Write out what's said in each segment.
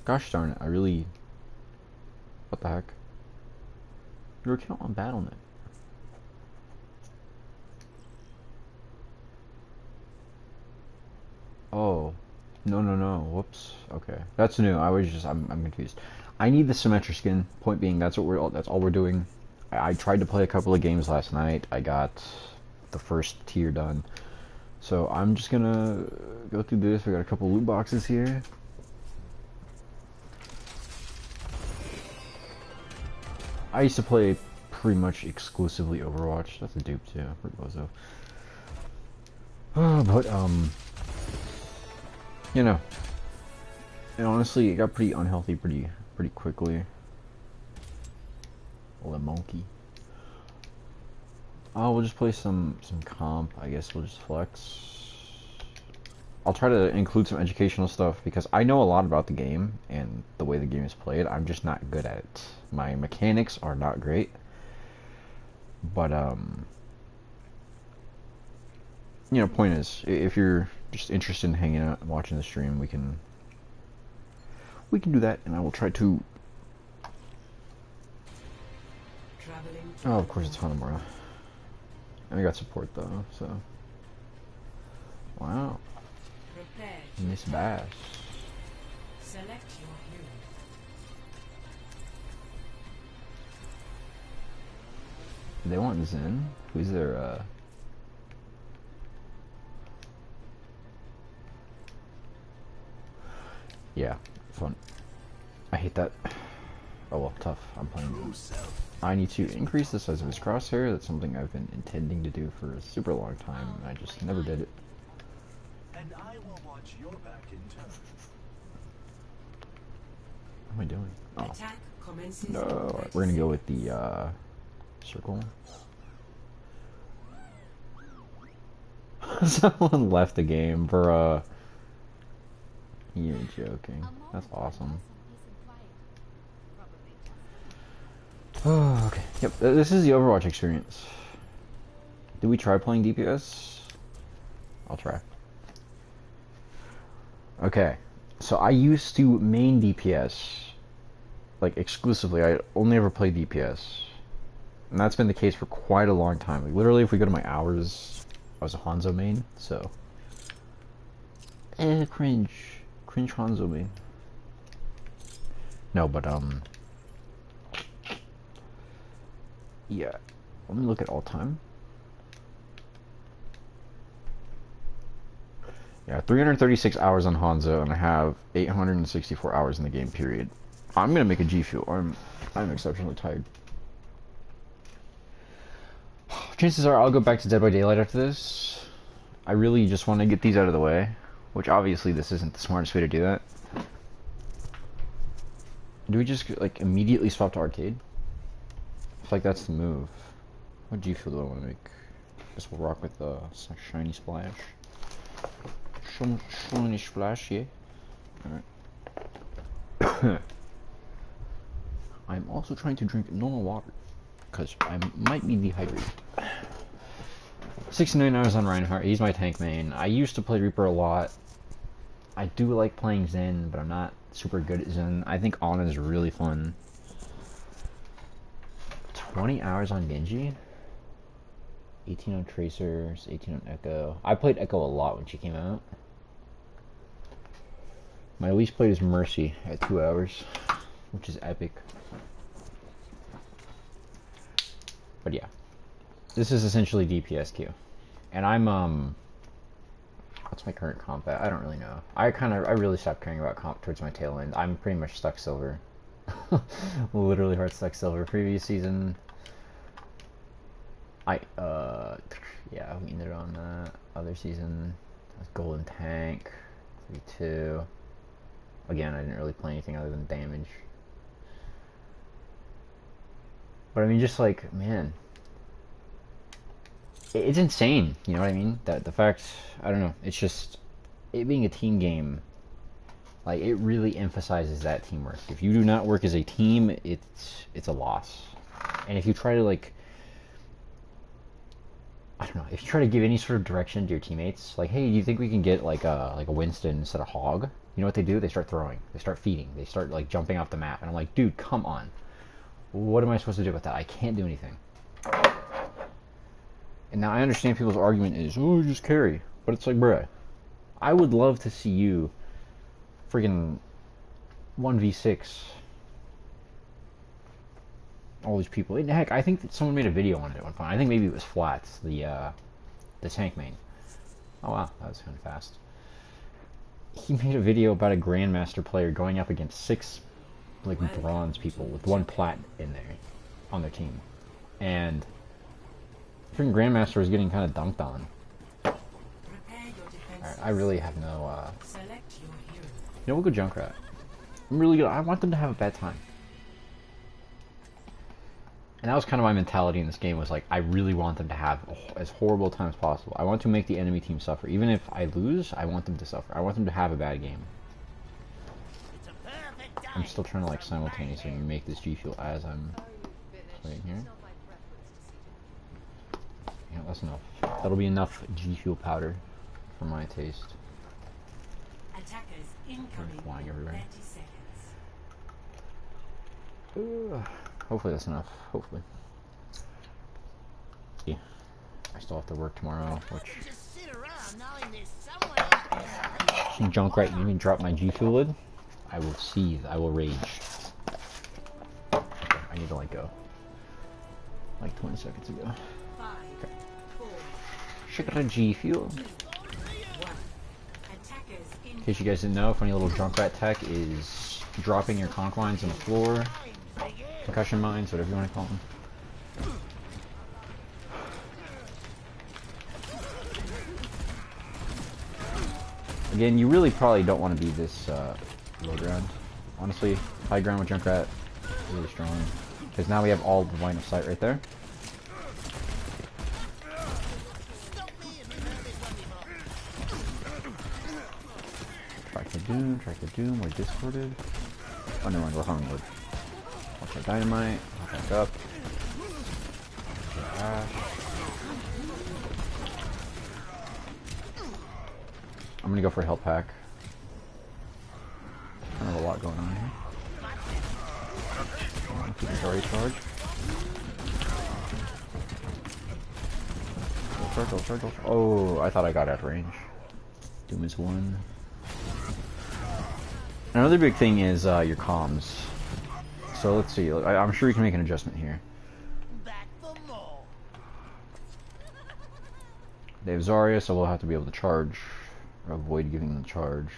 Gosh darn it, I really... What the heck? Your account on Battle.net. Oh. No, no, no. Whoops. Okay. That's new. I'm confused. I need the Symmetra skin. Point being, that's all we're doing. I tried to play a couple of games last night. I got the first tier done. So I'm just gonna go through this. We got a couple loot boxes here. I used to play pretty much exclusively Overwatch. That's a dupe too. Bozo. But you know, and honestly, it got pretty unhealthy pretty quickly. Oh, the monkey. Oh, we'll just play some comp. I guess we'll just flex. I'll try to include some educational stuff because I know a lot about the game and the way the game is played. I'm just not good at it. My mechanics are not great. But you know, point is, if you're just interested in hanging out and watching the stream, we can do that, and I will try to. Oh, of course it's Hanamura. And we got support though, so. Wow. Miss Bass. Select your hero. They want Zen? Who's their Yeah, fun. I hate that. Oh well, tough. I'm playing. I need to increase the size of his crosshair. That's something I've been intending to do for a super long time, and I just never did it. And I will watch your back in turn. What am I doing? Oh. No, we're gonna go with the circle. Someone left the game, bruh. You're joking. That's awesome. Oh, okay. Yep, this is the Overwatch experience. Did we try playing DPS? I'll try. Okay. So I used to main DPS. Like, exclusively. I only ever played DPS. And that's been the case for quite a long time. Like, literally, if we go to my hours, I was a Hanzo main, so... cringe. Cringe Hanzo main. No, but, yeah. Let me look at all time. Yeah, 336 hours on Hanzo, and I have 864 hours in the game, period. I'm gonna make a G Fuel. I'm exceptionally tired. Chances are I'll go back to Dead by Daylight after this. I really just want to get these out of the way, which obviously this isn't the smartest way to do that. Do we just like immediately swap to arcade? I feel like that's the move. What G Fuel do I want to make? Guess we'll rock with the shiny splash. Shiny splash, yeah. Alright. I'm also trying to drink normal water, because I might be dehydrated. 69 hours on Reinhardt, he's my tank main. I used to play Reaper a lot. I do like playing Zen, but I'm not super good at Zen. I think Ana is really fun. 20 hours on Genji? 18 on Tracers, 18 on Echo. I played Echo a lot when she came out. My least played is Mercy at 2 hours, which is epic. But yeah, this is essentially DPSQ, and I'm what's my current comp at? I don't really know. I really stopped caring about comp towards my tail end. I'm pretty much stuck silver. Literally hard stuck silver. Previous season, yeah, we ended on that. Other season, I was golden tank, 3-2. Again, I didn't really play anything other than damage. But I mean, just like, man, it's insane, you know what I mean? That the fact, I don't know, it's just, it being a team game, like, it really emphasizes that teamwork. If you do not work as a team, it's a loss. And if you try to, like, I don't know, if you try to give any sort of direction to your teammates, like, hey, do you think we can get like a Winston instead of Hog? You know what they do? They start throwing, they start feeding, they start like jumping off the map, and I'm like, dude, come on. What am I supposed to do with that? I can't do anything. And now I understand people's argument is, oh, just carry. But it's like, bruh, I would love to see you freaking 1v6 all these people. And heck, I think that someone made a video on it at one point. I think maybe it was Flats, the tank main. Oh wow, that was kind of fast. He made a video about a Grandmaster player going up against 6 like bronze people with 1 plat in there on their team. And freaking Grandmaster was getting kind of dunked on. Alright, I really have no you know, we'll go Junkrat. I'm really good. I want them to have a bad time. And that was kind of my mentality in this game, was like, I really want them to have as horrible a time as possible. I want to make the enemy team suffer. Even if I lose, I want them to suffer. I want them to have a bad game. I'm still trying to like simultaneously make this G Fuel as I'm playing here. Yeah, that's enough. That'll be enough G Fuel powder for my taste. I'm flying everywhere. Hopefully that's enough. Hopefully. Yeah. I still have to work tomorrow, which... Junkrat, you can drop my G Fuel lid. I will seethe. I will rage. Okay, I need to let go. Like 20 seconds ago. Okay. Check out G Fuel. In case you guys didn't know, funny little Junkrat tech is dropping your conch lines on the floor. Concussion mines, whatever you want to call them. Again, you really probably don't want to be this low ground. Honestly, high ground with Junkrat, really strong. Because now we have all the line of sight right there. Track the Doom, we're discorded. Oh, never mind, we're Hungerwood. Watch our dynamite, back up. I'm gonna go for a health pack. Kind of a lot going on here. Keep the already charged. Charge. Oh, I thought I got out of range. Doom is 1. Another big thing is your comms. So let's see. I'm sure you can make an adjustment here. They have Zarya, so we'll have to be able to charge. Or avoid giving them charge.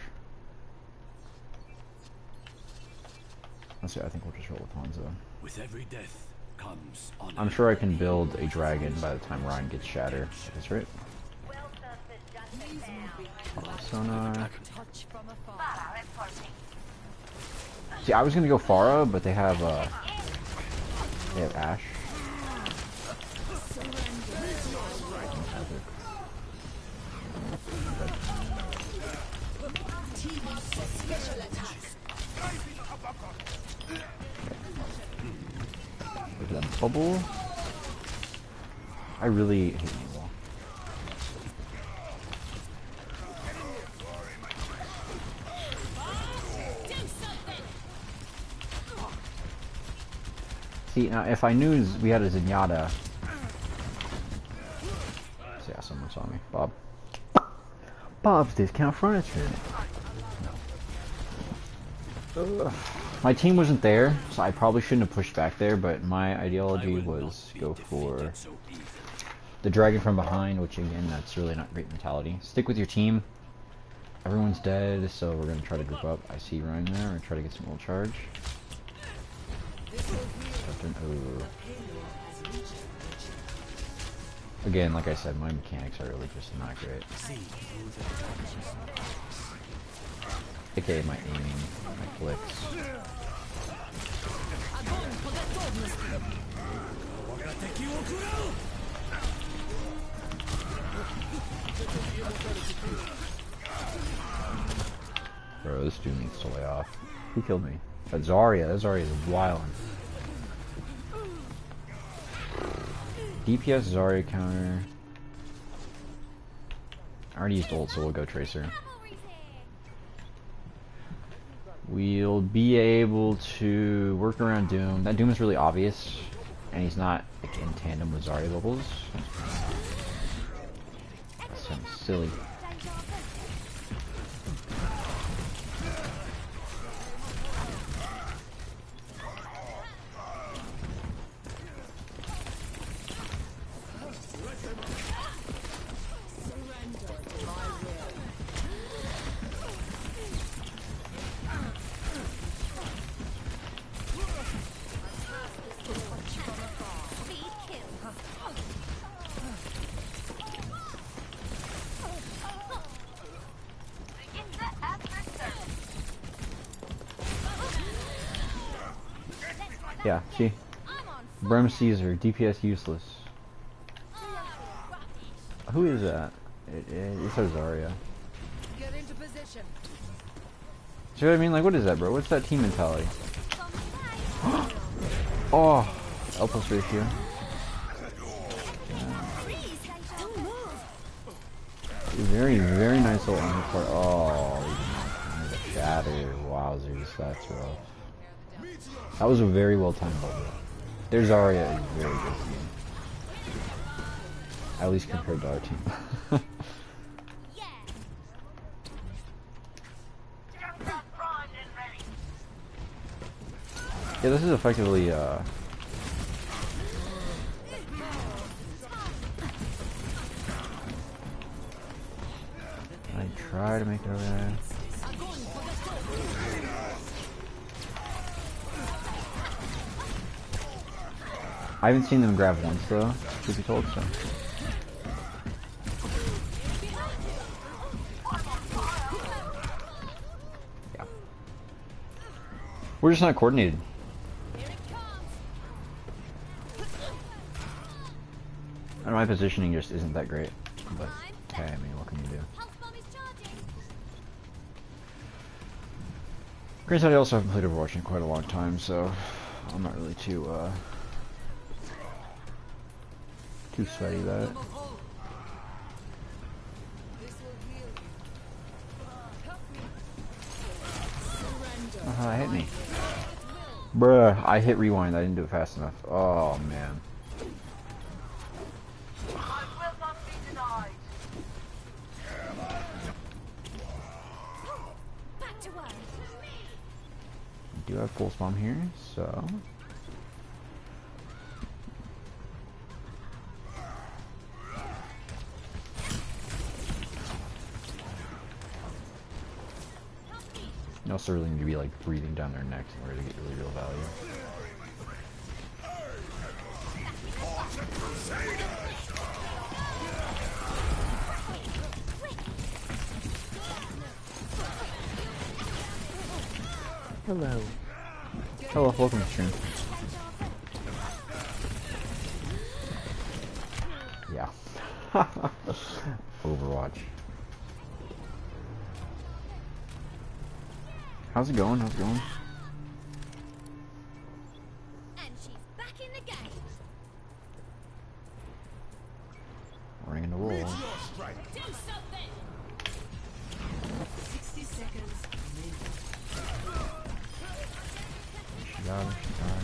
Let's see, I think we'll just roll with Hanzo. With every death comes honor. I'm sure I can build a dragon by the time Ryan gets Shatter. That's right. Sonar. See, I was gonna go Pharah, but they have Ashe. Look at that bubble. I really hate the wall. See, now if I knew we had a Zenyatta... Yeah, someone saw me. Bob. Bob's Discount Furniture. No. My team wasn't there, so I probably shouldn't have pushed back there, but my ideology was go for the dragon from behind, which again, that's really not great mentality. Stick with your team. Everyone's dead, so we're going to try to group up. I see Ryan there, and try to get some old charge. Again, like I said, my mechanics are really just not great. AKA my aiming, my flicks. Bro, this dude needs to lay off. Who killed me? That Zarya is wildin'. DPS Zarya counter. I already used ult, so we'll go Tracer. We'll be able to work around Doom. That Doom is really obvious, and he's not like, in tandem with Zarya bubbles. That sounds silly. Yeah, see? Brem Caesar, DPS useless. Who is that? It's Zarya. Get into position. See what I mean? Like, what is that, bro? What's that team mentality? Oh, L plus ratio. Very, very nice little on the part. Oh, the shatter. Wowzers, that's rough. That was a very well timed bubble. Their Zarya is very good team. At least compared to our team. Yeah, this is effectively I try to make it over there. I haven't seen them grab once though, to be told, so. Yeah. We're just not coordinated. And my positioning just isn't that great. But hey, I mean, what can you do? Granted, I also haven't played Overwatch in quite a long time, so I'm not really too sweaty about it. Hit me. Bruh, I hit rewind, I didn't do it fast enough. Oh man. We do have pulse bomb here, so you also really need to be like breathing down their necks in order to get really real value. Hello. Hello, welcome to stream. Yeah. Overwatch. How's it going? How's it going? And she's back in the game. Ring in the wall. Do something. 60 seconds. She got her, she got her.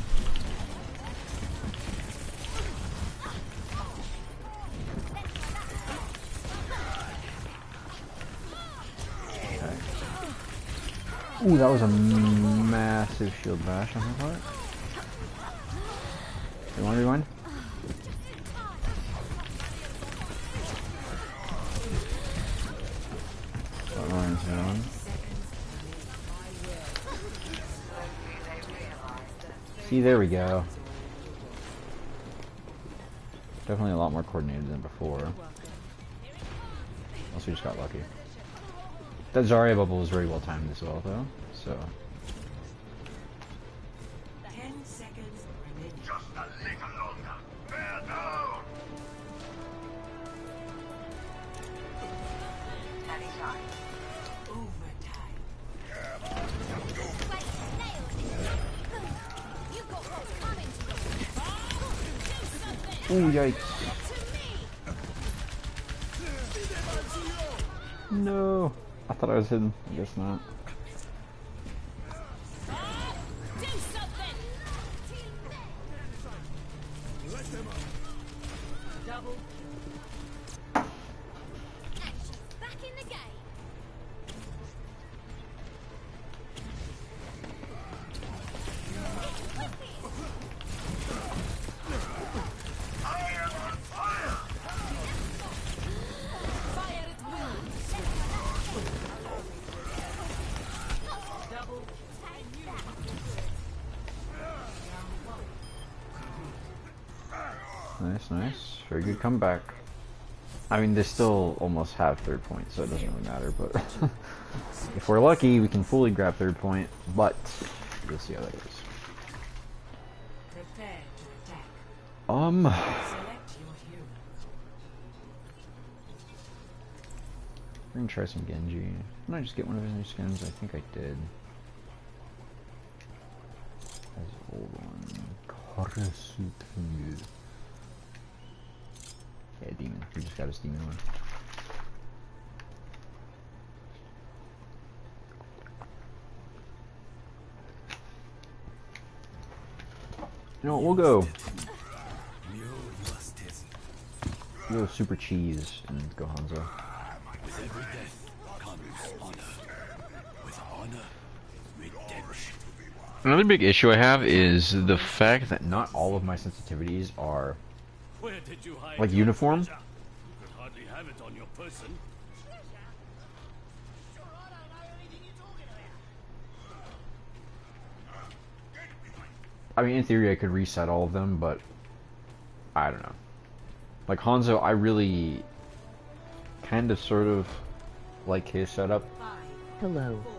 Ooh, that was a massive shield bash on her part. You want to rewind? Line's down. See, there we go. Definitely a lot more coordinated than before. Unless we just got lucky. That Zarya bubble was very well timed as well, though, so. 10 seconds remaining. Just a little longer. Bear down. Anytime. Overtime. You got what's coming to you. Ooh, yikes. No. I thought I was hidden. I guess not. Do something! Double Action's back in the game. I am on fire! Fire at will. double Nice, nice. Very good comeback. I mean, they still almost have third point, so it doesn't really matter, but if we're lucky, we can fully grab third point, but we'll see how that goes. prepare to attack. Select your hero. We're gonna try some Genji. Didn't I just get one of his new skins? I think I did. That's an old one. Karasuku. Yeah, demon. We just got his demon one. You know what, we'll go. We'll go super cheese and go Hanzo. With every death comes honor. With honor, redemption. Another big issue I have is the fact that not all of my sensitivities are Where did you hide like your uniform. treasure? You could hardly have it on your person. I mean, in theory, I could reset all of them, but I don't know. Like Hanzo, I really kind of sort of like his setup. 5, Hello. 4,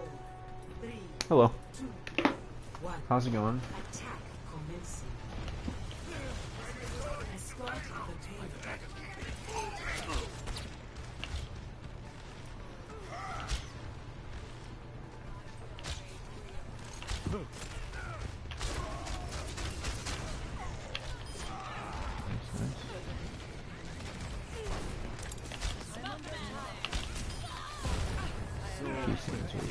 3, Hello. 2, 1. How's it going? Attack commencing. Escort the payload. Nice, nice.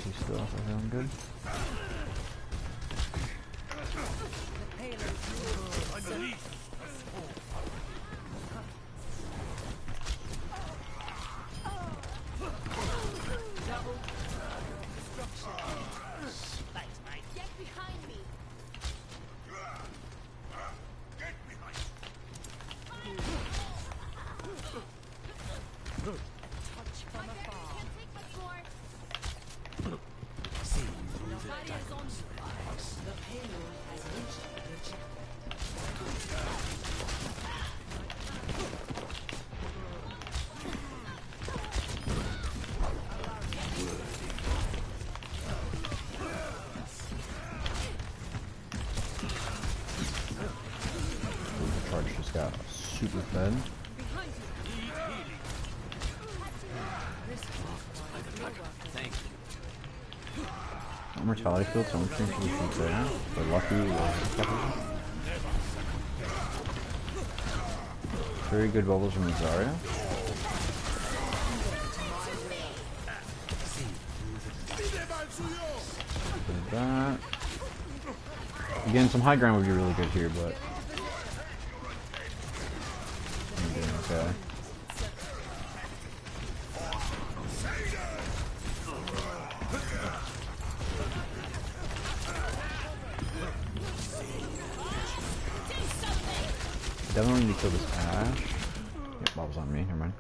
He's still feeling good. Get behind me. My barriers can't take much more. Barriers on The payload has reached the checkpoint. The charge just got super fed. behind you. Thank you. Mortality field, so I'm trying to shoot there. But lucky was very good bubbles from Zarya. Like that. Again, some high ground would be really good here, but I'm doing okay. Definitely need to kill this Ash. Yep, that was on me, never mind.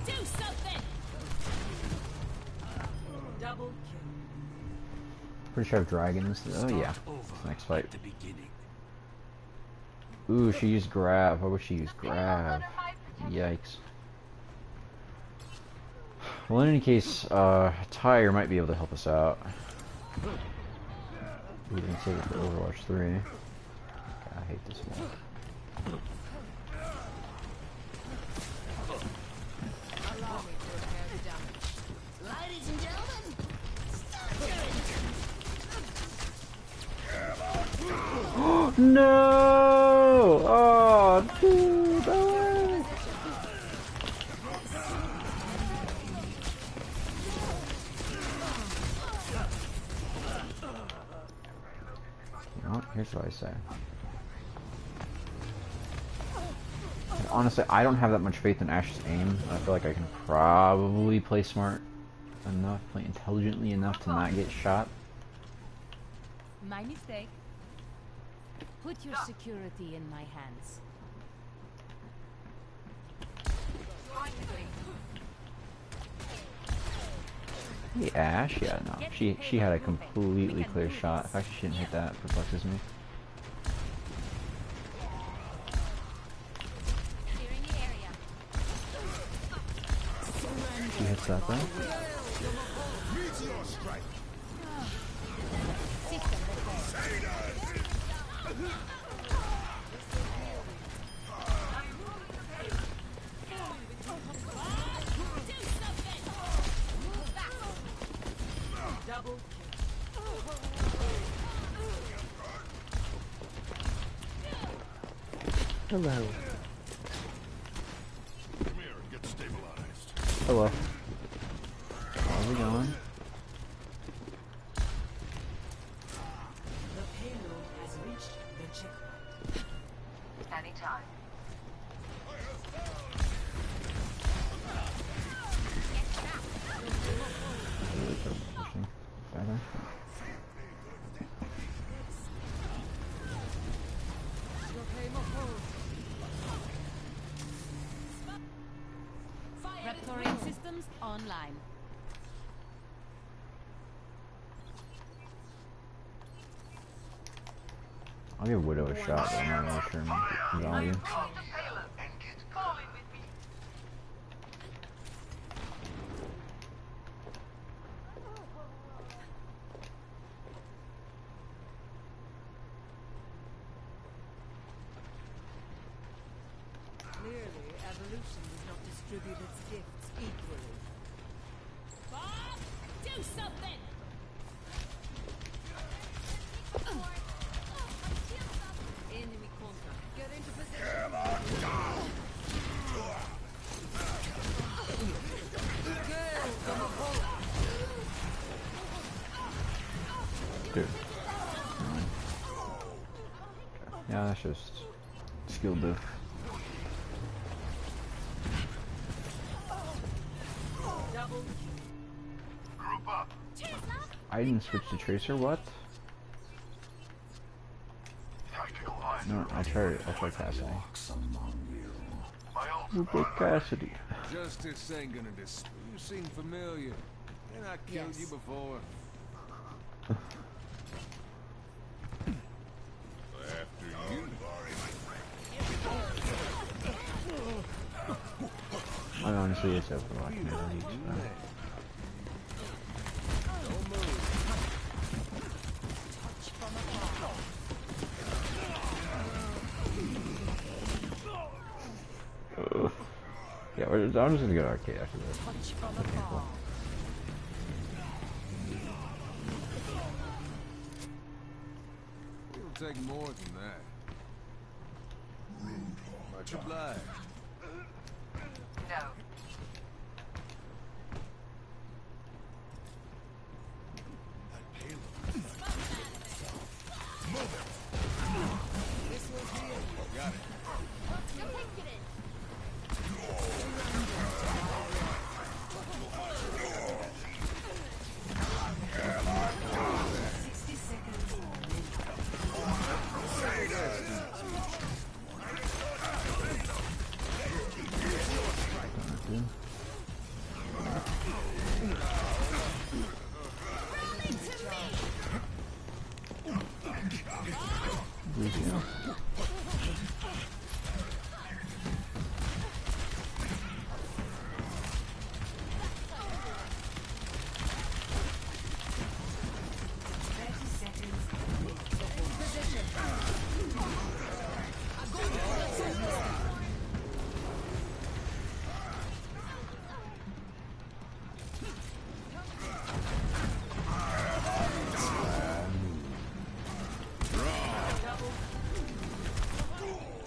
Do something. Double kill. Pretty sure I have dragons. Oh yeah. Over Next fight. at the beginning. Ooh, she used grab. Why would she use grab? Yikes. Well, in any case, Tyre might be able to help us out. We can save it for Overwatch 3. Okay, I hate this one. Ladies and gentlemen, No! Oh, dude! No way! Here's what I say. Honestly, I don't have that much faith in Ash's aim. I feel like I can probably play smart enough, play intelligently enough to not get shot. My mistake. Put your security in my hands. Hey Ash, yeah, no, she had a completely clear shot. The fact that she didn't hit that perplexes me. Clearing the area. She hits that though. Meteor strike. System repair. Do something. Move back. Double Hello. Come here and get stabilized. Hello. How's it going? The payload has reached the checkpoint. Anytime. Pushing. Better. Raptoring systems online. I'll give Widow a shot, but I'm not really sure in value. Clearly, evolution does not distribute its gifts equally. Bob, do something. Enemy contact. Get into position. Dude. Yeah, that's just skill diff. Group up. I didn't switch to Tracer, what? Tactical eyes. No, I'll try Cassidy. My ult's We'll go Cassidy. Justice ain't gonna dispute. You seem familiar. And I killed Yes. you before. after you. I honestly, it's Overwatch, man. Don't move. Yeah, I'm just gonna go to arcade after this. Touch from afar. It'll take more than that. Much obliged. No. Got it.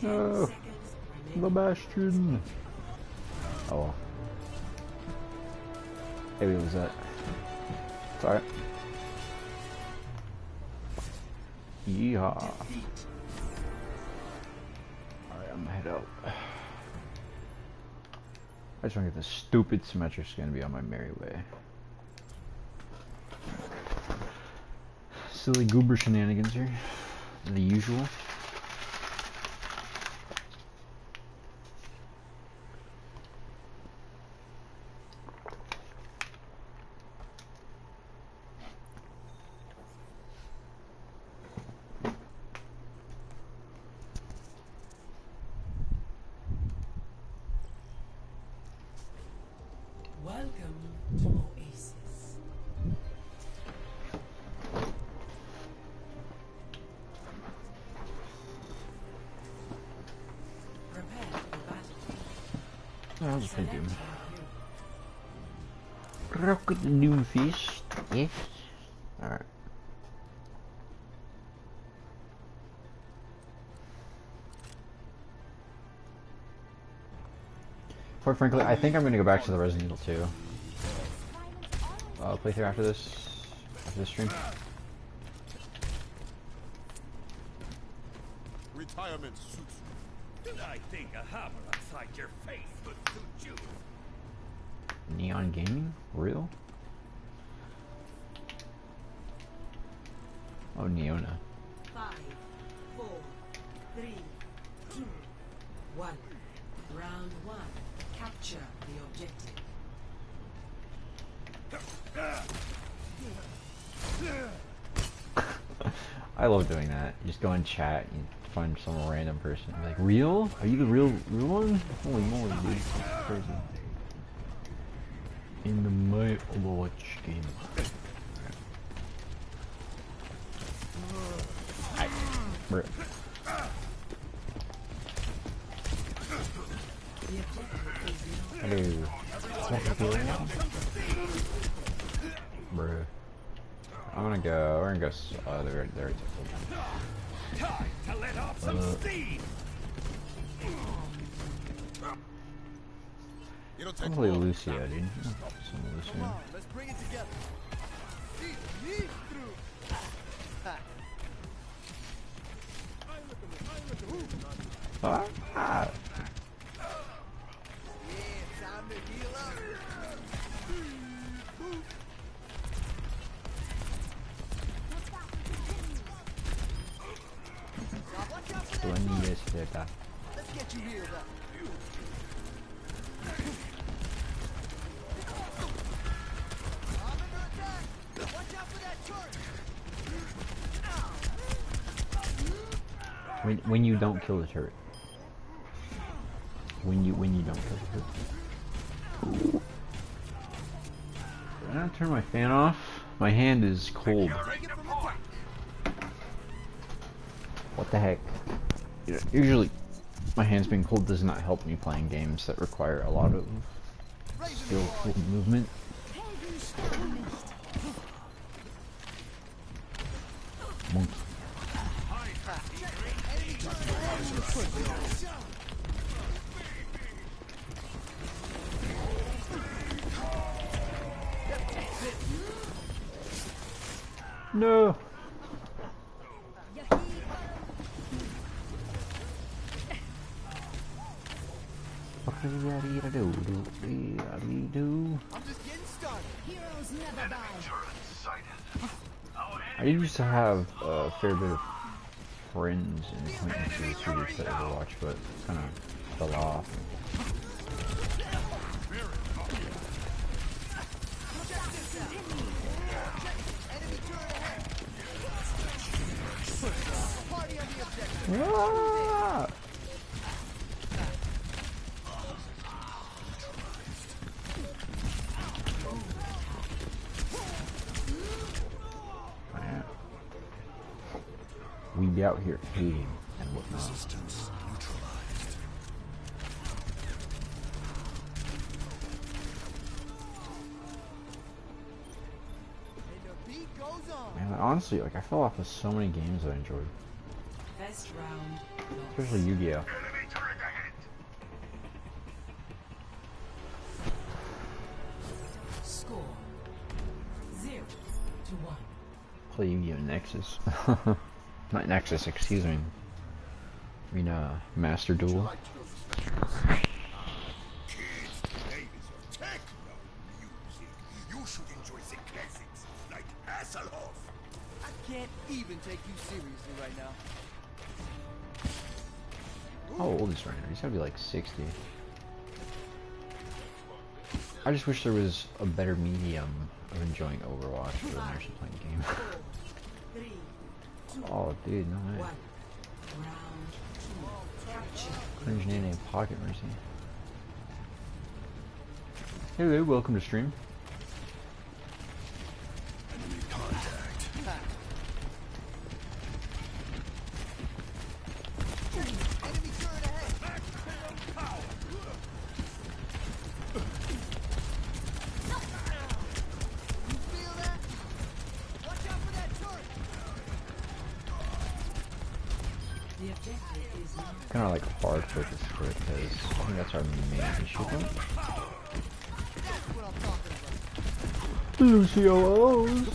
No! The Bastion! Oh well. Maybe it was that. It's alright. Yeehaw. Alright, I'm gonna head out. I just want to get this stupid symmetric skin to be on my merry way. Silly goober shenanigans here. The usual. Welcome to Oasis. Prepare for battle. That was pretty good. Select your hero. Rocket Doomfist. Yes. Alright. Quite frankly, I think I'm gonna go back to the Resident Evil 2. Playthrough after this stream. Retirement suits you. Did I think a hammer outside your face would suit you? Neon Gaming? Real? Oh, Neona. 5, 4, 3, 2, 1. Round 1. Capture the objective. I love doing that. You just go in chat and find some random person. Be like, real? Are you the real one? Holy moly, dude. That's crazy. In the my Overwatch game. Alright. Bruh. Hello. Bruh. I'm gonna go. We're gonna go. There it is. Time to let off some steam! It'll take Probably long. Lucio, dude. Some Lucio. Let's bring it together. Ah. Yeah, time to heal up. Let's get you healed up. I'm under attack. Watch out for that turret. When you don't kill the turret. When you don't kill the turret. Did I not turn my fan off? My hand is cold. Take it from the top. What the heck? Usually, my hands being cold does not help me playing games that require a lot of skillful movement. Monkey. No. I'm just getting started. Heroes never die. I used to have a fair bit of friends and acquaintances who did play Overwatch, but kind of fell off. Enemy turret ahead. Party on the objective. Ah! We be out here hating and whatnot. Resistance neutralized. And the beat goes on. Man, honestly, like I fell off of so many games that I enjoyed, First round. especially Yu-Gi-Oh. Enemy turret ahead. Score 0-1. Play Yu-Gi-Oh Nexus. Not Nexus, excuse me. I mean, Master Duel. Kids, today is your techno music. You should enjoy the classics like Hasselhoff. I can't even take you seriously right now. How old is Rainer? He's gotta be like 60. I just wish there was a better medium of enjoying Overwatch than actually playing the game. 3, 2, Oh, dude, no way. 1. Round 2. Capture. Cringe Nene Pocket Mercy. Hello, welcome to stream. Enemy contact. Enemy turret ahead. Maximum power. You feel that? Watch out for that turret. The objective is now. Kind of like hard focus for it because I think that's our main issue though. That's what I'm talking about. Lucio O's. Enemy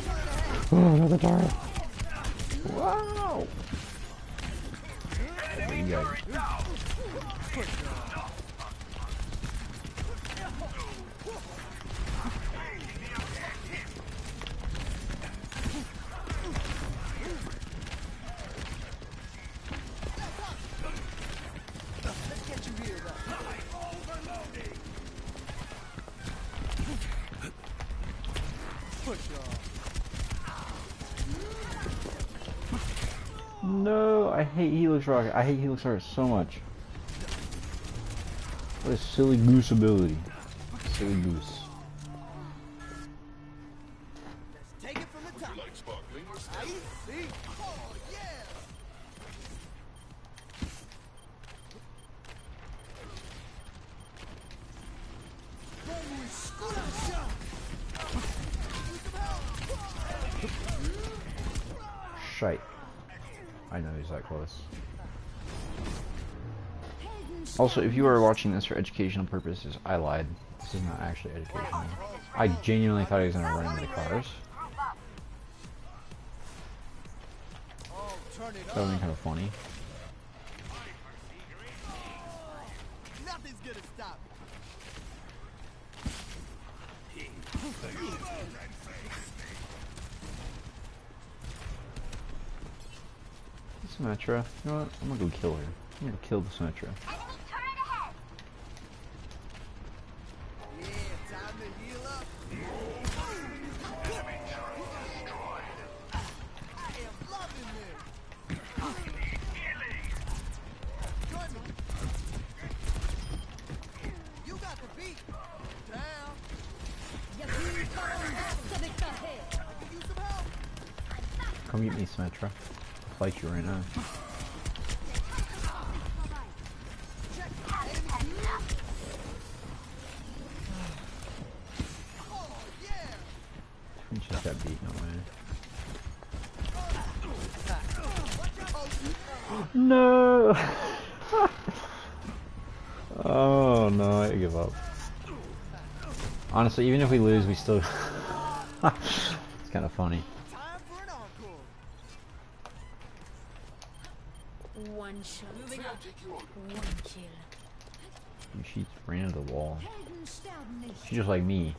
turret ahead. Oh, another turret. Wow. There you go. Let's get you healed up. Push off. No, I hate Helix Rocket. I hate Helix Rocket so much. What a silly goose ability. Silly goose. Let's take it from the top. Like sparkling or I see. Oh, yeah. Vamos, esculacha. Use some help. Shite. I know he's that close. Also, if you are watching this for educational purposes, I lied. This is not actually educational. I genuinely thought he was gonna run into the cars. Oh, turn it That would be up. kind of funny. Nothing's gonna stop me. Symmetra. You know what? I'm gonna go kill her. I'm gonna kill the Symmetra. Yeah, time to heal up. I am loving this. Join me. You got the beat. Down. I can use some help. Come get me, Symmetra. I'll fight you right now. Check. Enemy. Oh, yeah. We just got beat, no way. No! Oh no, I give up. Honestly, even if we lose, we still... It's kind of funny. Time for an encore. One shot. One kill. She ran into the wall. She's just like me.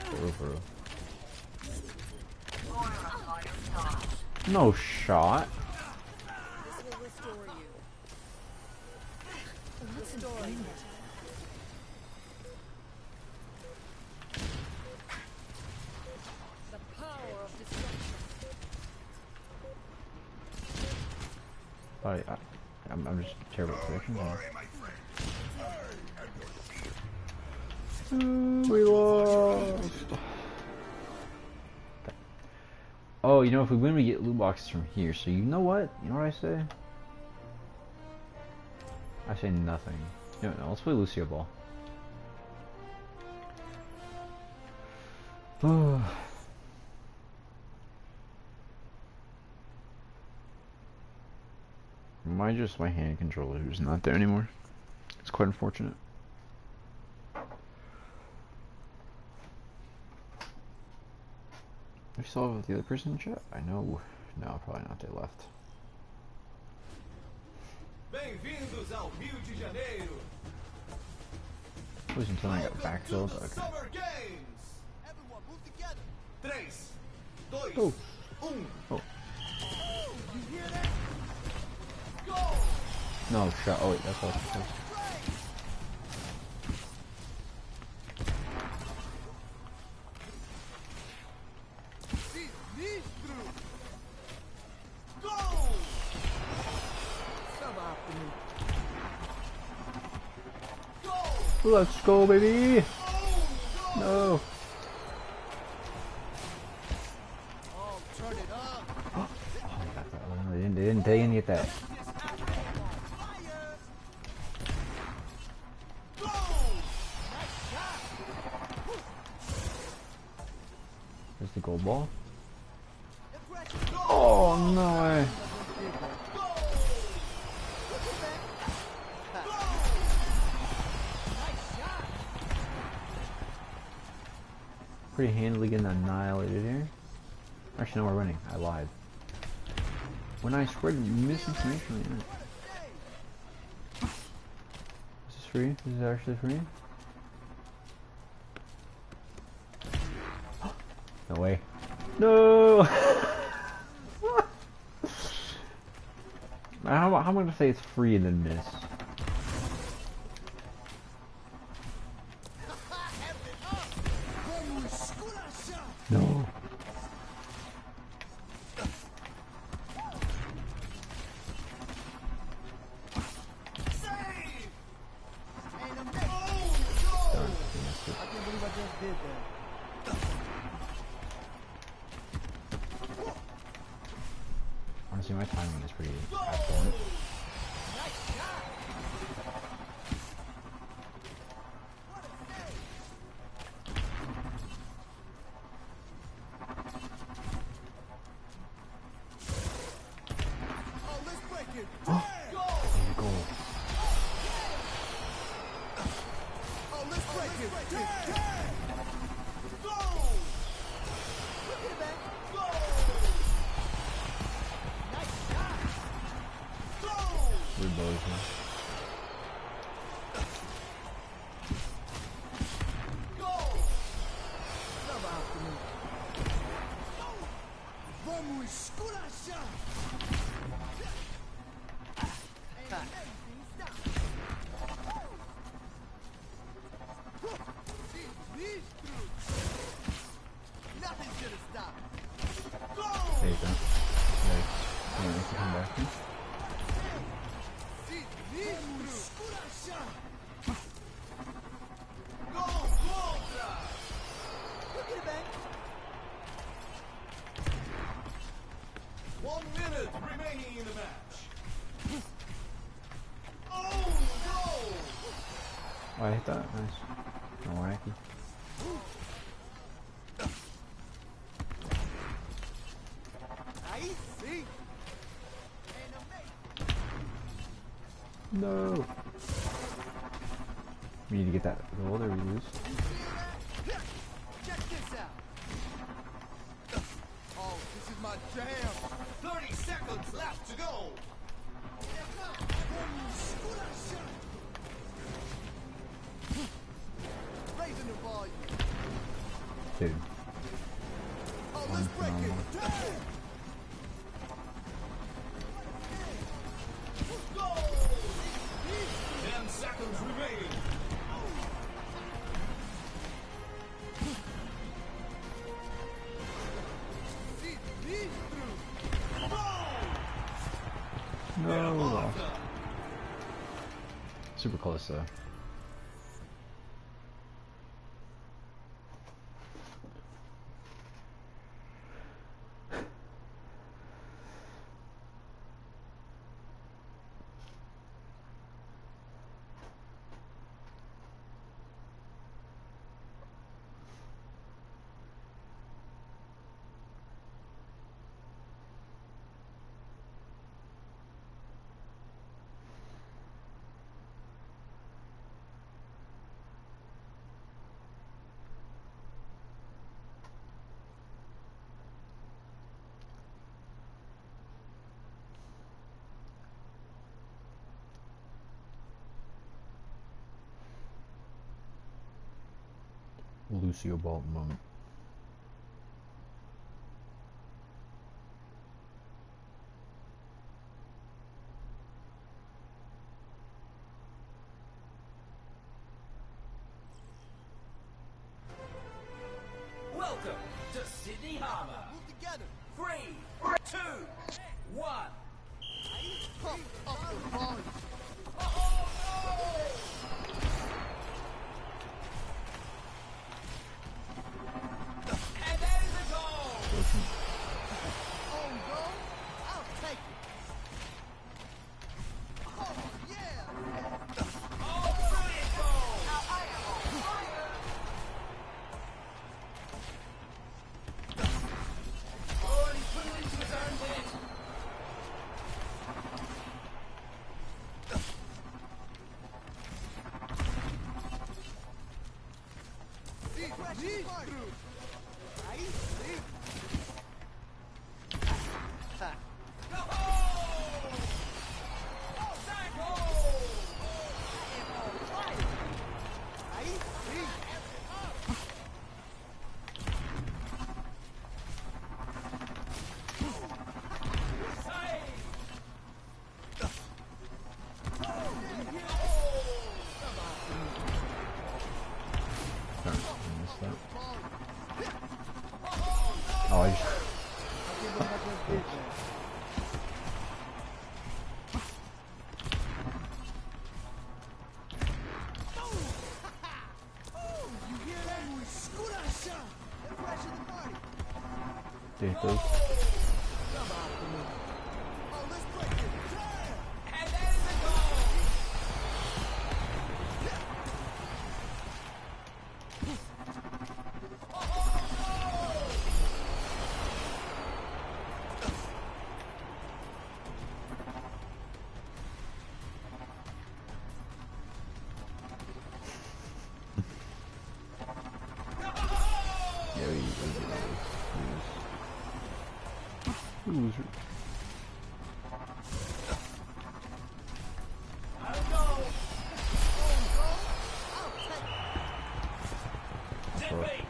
For real. No shot. This will restore you. Restore you. The power of destruction. I'm just terrible at predictions. We lost. Oh, you know, if we win, we get loot boxes from here. So you know what? You know what I say? I say nothing. No, let's play Lucio Ball. My hand controller who's not there anymore. It's quite unfortunate. I I still have the other person in chat? I know. No, probably not. They left. Bem-vindos ao Rio de Janeiro. Was until I got backfilled. To the Okay. Summer Games. Everyone, move together. 3, 2, Oh. 1. Oh. You hear that? Go! No, shot. Oh, wait, that's what I was supposed to. Sinistro! Go! Come after me. Go! Let's go, baby! Oh, go! No! Oh, turn it up. Oh, I got that one. They didn't take any of that. Fire! Go! Nice shot. There's the gold ball. Impressive. Oh, no way. Nice shot. Pretty handily getting annihilated here. Actually, no, we're winning. I lied. When I scored misinformation. Is this free? Is this actually free? No way. No! how am I going to say it's free and then miss? No. Save! And a miss. Oh, Darn. go! Missed it. I can't believe I just did that. Honestly, my timing is pretty excellent. Nice shot. What a save. Oh, let's break it. Go! Goal. Oh, let's break it. Go! Look at that. Go! Nice shot. Go! We're both here. Go! Come after me. Vamos esculachar. An amazing stop. Sinistro. Nothing's gonna stop it. Go! There you go. Nice. Yeah, nice to come back. Sinistro. Esculachar. Go contra! Look at it, man. 1 minute remaining in the match. Oh no! Oh, I hit that. Nice. No wacky. Ahí sí. And amazing. No. We need to get that goal or we lose. Check this out. Oh, this is my jam. 30 seconds left to go. Raising the volume. Dude. Oh, let's break it. Go! 10 seconds remaining. No, we lost. Super close though. Lucio Ball moment. Welcome to Sydney Harbour. Move together. 3, 2, 1. Pump up the volume. And there's the goal. On goal. I'll take it. Oh, yeah. Oh, brilliant goal. Oh, and he's put it into his own net. See through. Ahí, sí. Ha. Ahí, sí. Sorry, I missed that. Oh, I just... You hear that? Scuracha. Impression the party. Take those. Oh, let's break it. Damn. And there's the goal. Yeah, we Loser. I'll go. Debate.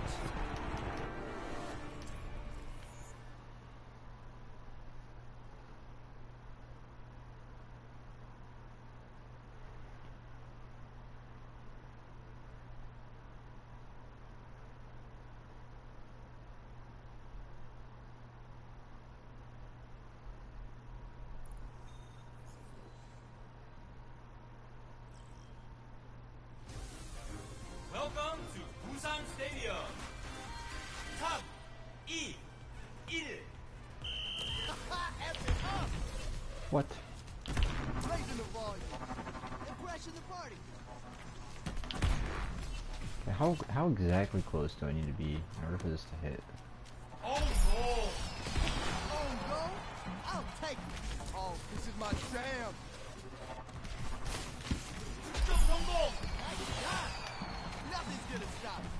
Welcome to Busan Stadium. 3, 2, 1. What? Raising the volume. And crashing the party. Okay, how exactly close do I need to be in order for this to hit? Oh no! On goal. I'll take it. Oh, this is my jam. 성공! Nothing's gonna stop it.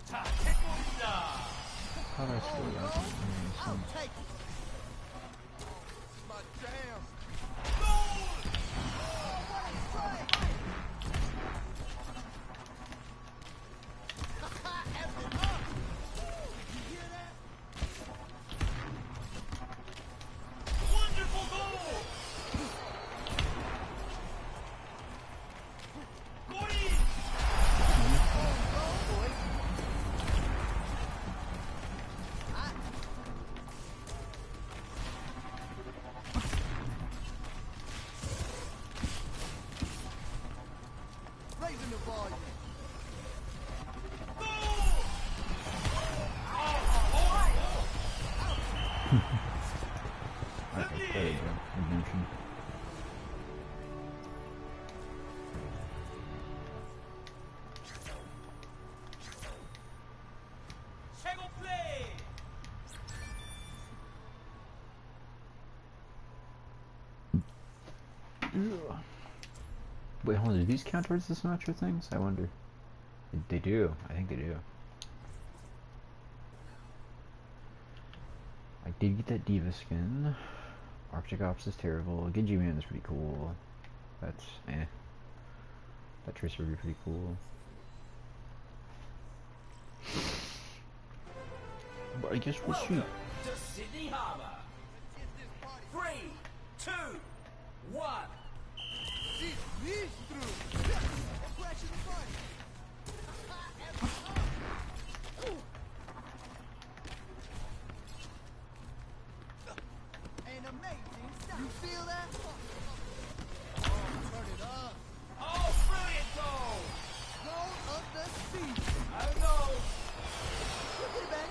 자, 태권입니다. How do I slow down? I'll take it. My jam. Wonderful goal! 골이! Raising the volume. Okay, there you go. Redemption. 최고 플레이! Wait, hold on. Do these count towards the smasher things? I wonder. They do. I think they do. I did get that Diva skin. Arctic Ops is terrible. Genji Man is pretty cool. That's eh. That Tracer would be pretty cool. But I guess we'll see. Welcome to Sydney Harbour. Let's get this party. 3, 2, 1. Sinistro! Crashing the party. An amazing start. You feel that? Oh, turn it up. Oh, brilliant goal. Goal of the season. Oh no. Get it back.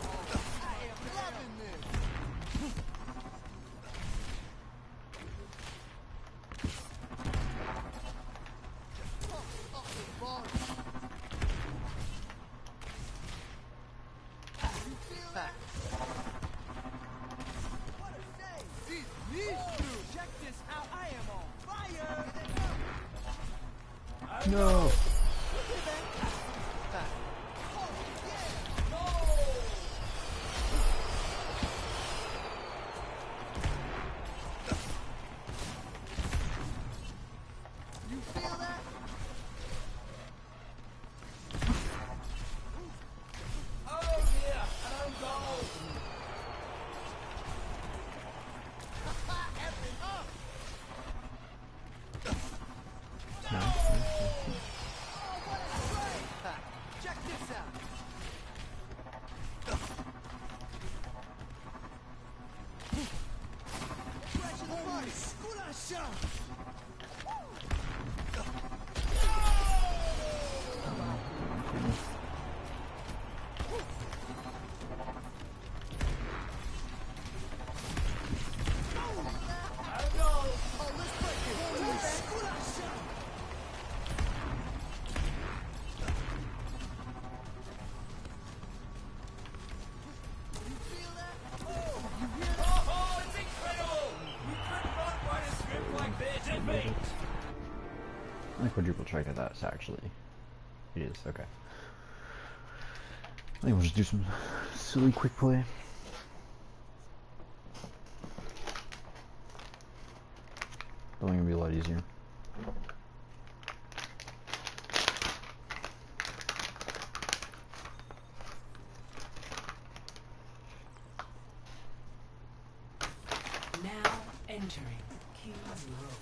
Oh, I am loving this. Off the ball. You feel that? What a save. Sinistro! Check this out. I am on fire. No. Get it back. Oh, yeah. You feel that? Oh yeah, an own goal. Effing up. Oh, what a strike! Check this out. Crashing the party. Squasha! Oh no. Oh, let's break it. Squasha! You feel that? Oh, you hear that? Oh, it's incredible. You couldn't not write a script like this, did we? I quadruple checked that's actually. It is, okay. I think we'll just do some silly quick play. I think it'll be a lot easier. Now entering King's Row.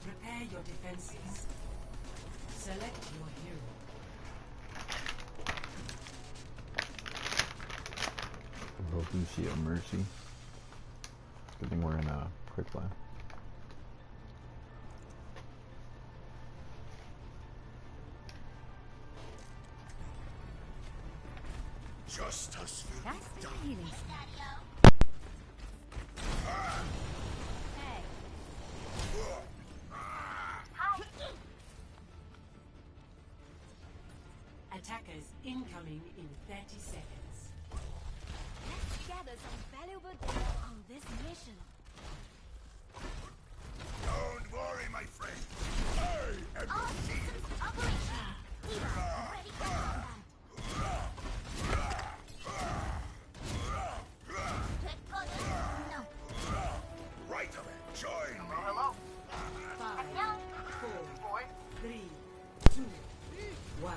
Prepare your defenses. Select your hero. Lucio Mercy. Good thing we're in a quick play. Justice will That's be the done. healing spell. Hey. Attackers incoming in 30 seconds. Let's gather some valuable data on this mission. Don't worry, my friend. I am All your systems operational. Eva, ready for combat. Get going. No. right away. Join me. 5, 4, 3, 2, 1.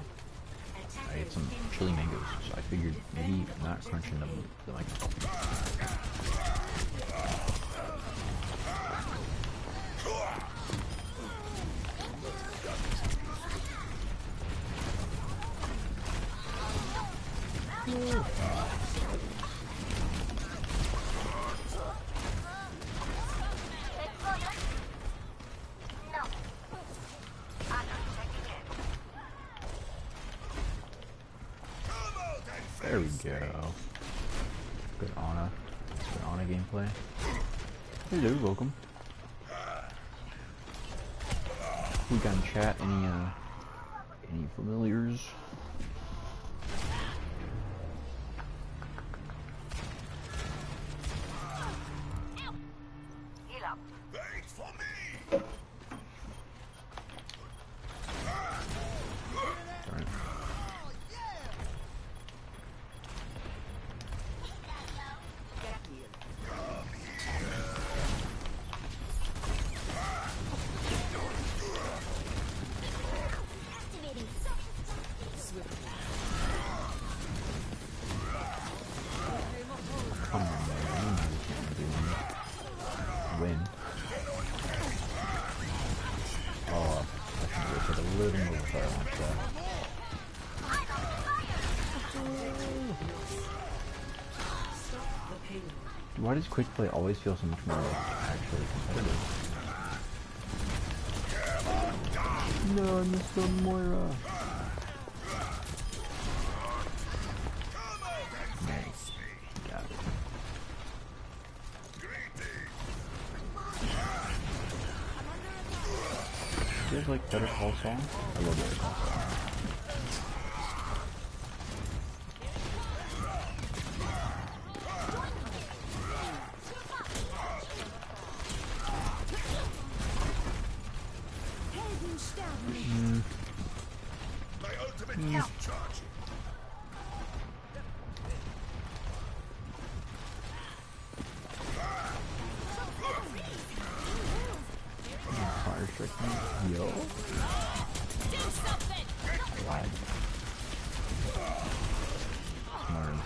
I ate some chili mangoes, so I figured maybe not crunching them like there we go. Good Ana. Good Ana gameplay. Hello, welcome. We got in chat any familiars? Thanks for me. good and move fire launch that. Why does quick play always feel so much more actually competitive? No, I missed the Moira. Nice. Got it. Do you guys like Better Call Saul? I love Better Call Saul. My ultimate is charging. Fire strike me. Yo. I lied.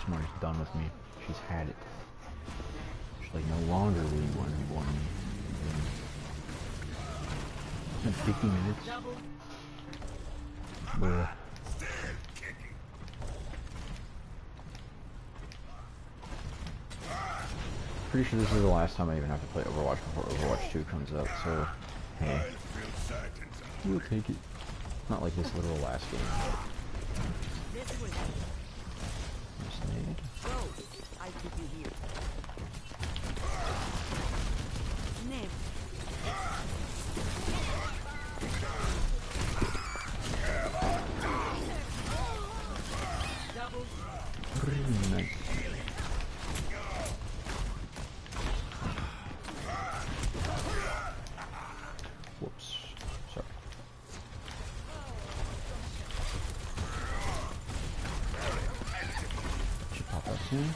Smarty's done with me. She's had it. She's like no longer will you want me. It's been 50 minutes. Bruh. Pretty sure this is the last time I even have to play Overwatch before Overwatch 2 comes out, so hey, we'll take it. Not like this literal last game, but just need. I keep you here. Name. Nice. Whoops. Sorry. Should pop up soon.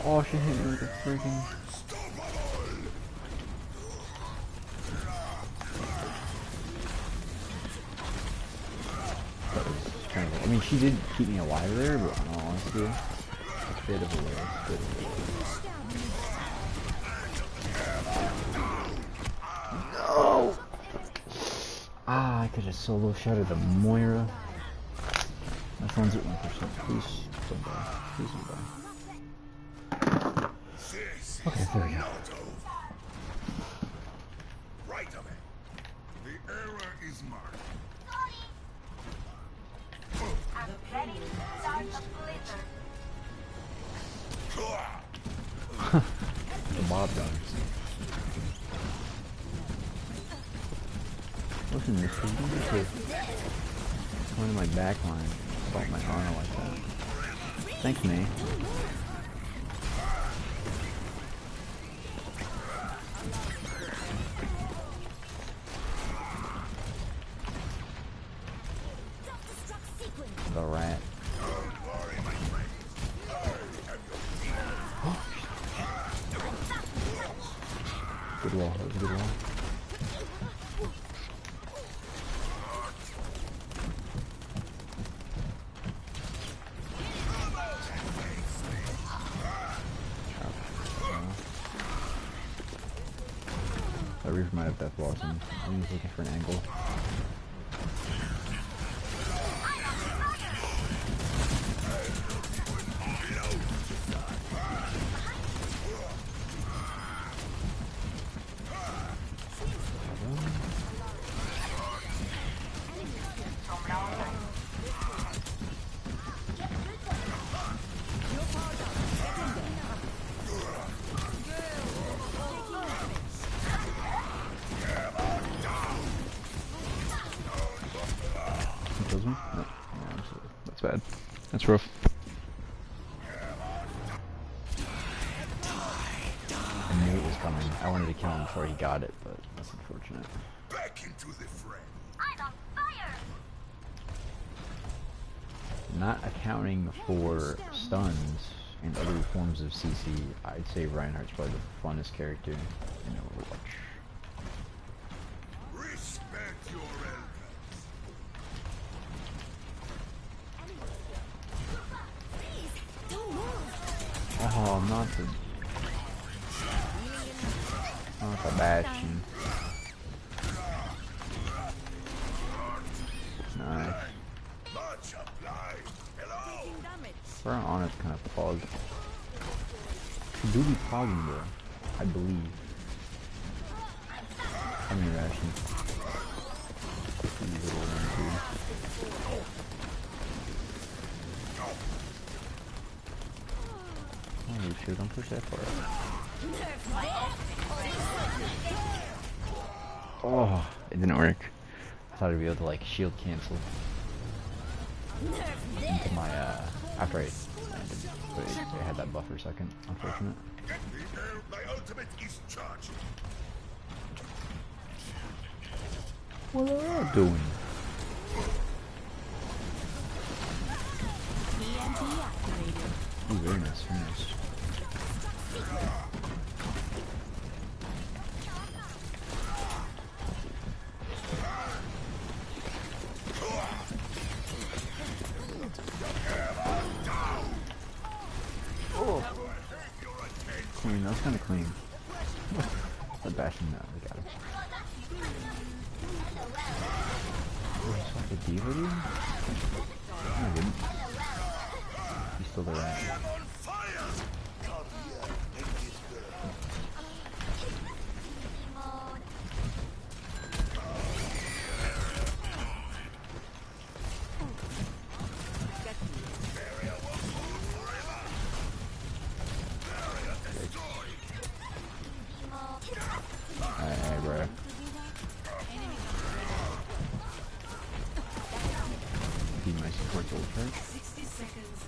Oh, she hit me with a freaking. Kind of, I mean, she did keep me alive there, but in all honesty, it's a bit of a waste. No! Ah, I could have solo shotted the Moira. My phone's at 1%. Please don't die. Please don't die. Okay, there we go. Right of it. The error is marked. The mob gun. Listen, this is one of my backline. Bought my armor like that. Thanks, May. The rat. Good wall, that was a good wall. That Reaper might have death walls and I'm just looking for an angle. bad. That's rough. I knew it was coming. I wanted to kill him before he got it, but that's unfortunate. Back into the fray. I'm on fire! Not accounting for stuns and other forms of CC, I'd say Reinhardt's probably the funnest character in Overwatch. Respect your elders. Please, don't move! Oh, not the Bastion. Nice. Much obliged. Hello. Taking damage. We're on it kind of pause. We do be pausing though, I believe. I mean, Ration. Holy shoot, don't push that far out. Oh, it didn't work. I thought I'd be able to like shield cancel into my after I landed, but it had that buff for a second. Unfortunate. Get me there. My ultimate is charged. What are you doing? TNT activated. Ooh, very nice, very nice. Clean, that was kind of clean. The Bastion, no, we got him. Oh, he's like a diva, dude? No, I didn't. He's still there, right? I am on fire. Come here and get burned. Barrier will rule forever. Barrier destroyed. Hey, bro. Be my support old charge. 60 seconds.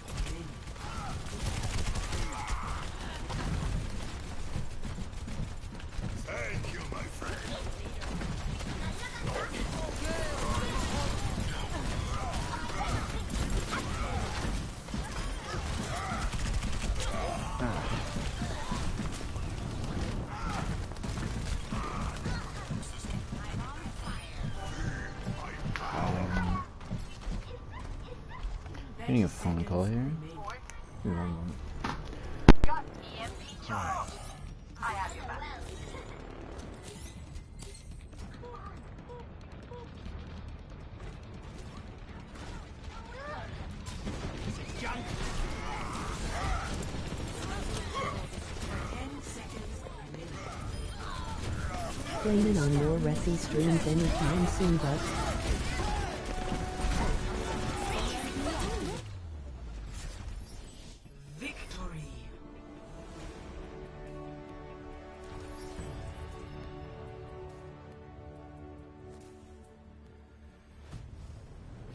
Thank you, my friend. Getting a phone call here. Give me 1 moment. Blaming on your Resi streams anytime soon, but Victory.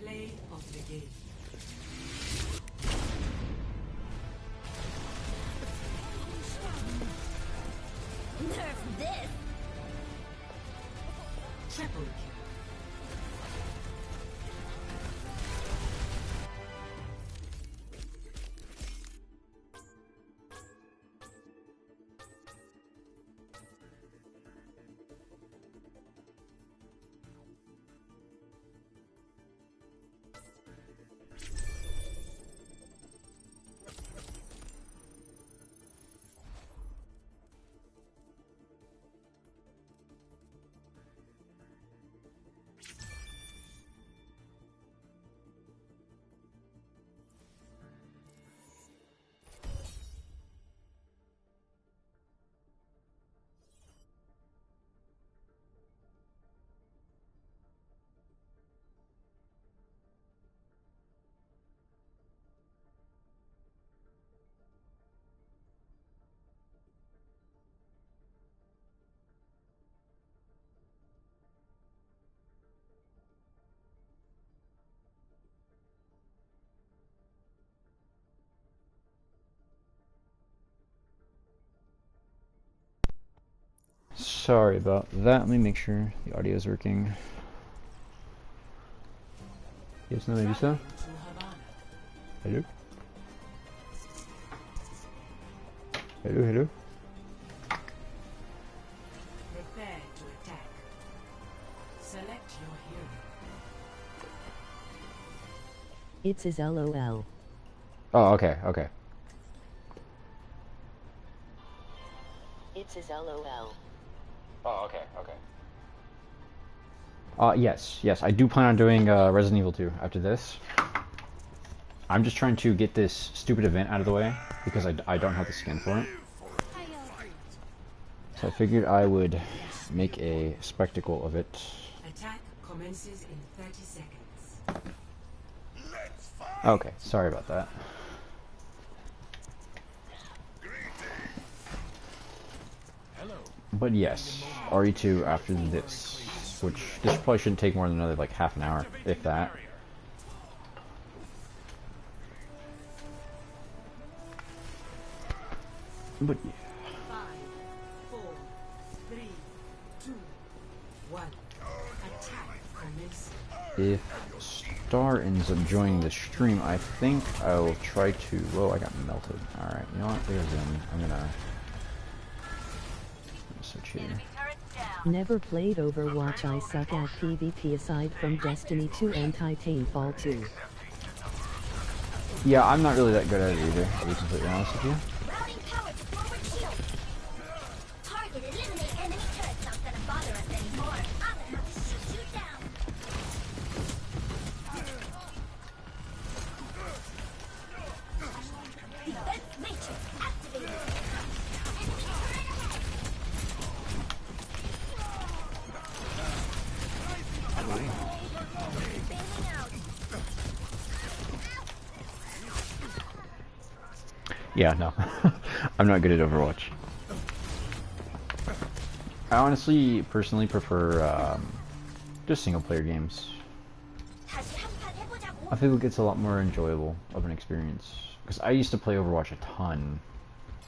Play of the game. Nerf this! Triple kill. Sorry about that. Let me make sure the audio is working. Yes, no, maybe so. Hello? Hello, hello? Prepare to attack. Select your hero. It's his LOL. Oh, okay, okay. It's his LOL. Oh, okay, okay. Yes, I do plan on doing Resident Evil 2 after this. I'm just trying to get this stupid event out of the way because I don't have the skin for it. So I figured I would make a spectacle of it. Attack commences in 30 seconds. Okay, sorry about that. But yes, RE2 after this, which this probably shouldn't take more than another like half an hour, if that. But yeah. 5, 4, 3, 2, 1. Attack commences. If Star ends up joining the stream, I think I'll try to... Whoa, I got melted. Alright, you know what? There's in. I'm gonna switch here. Never played Overwatch. I suck at PvP aside from Destiny 2 and Titanfall 2. Yeah, I'm not really that good at it either, I'll be completely honest with you. Routing power to forward shield. Target eliminate enemy turrets. Not gonna bother us anymore. I'm gonna have to shoot you down. Defense matrix activated. Enemy turret ahead. Bailing out. Yeah, no. I'm not good at Overwatch. I honestly, personally prefer just single-player games. 다시 한판 해보자고. I feel like it's a lot more enjoyable of an experience. Because I used to play Overwatch a ton.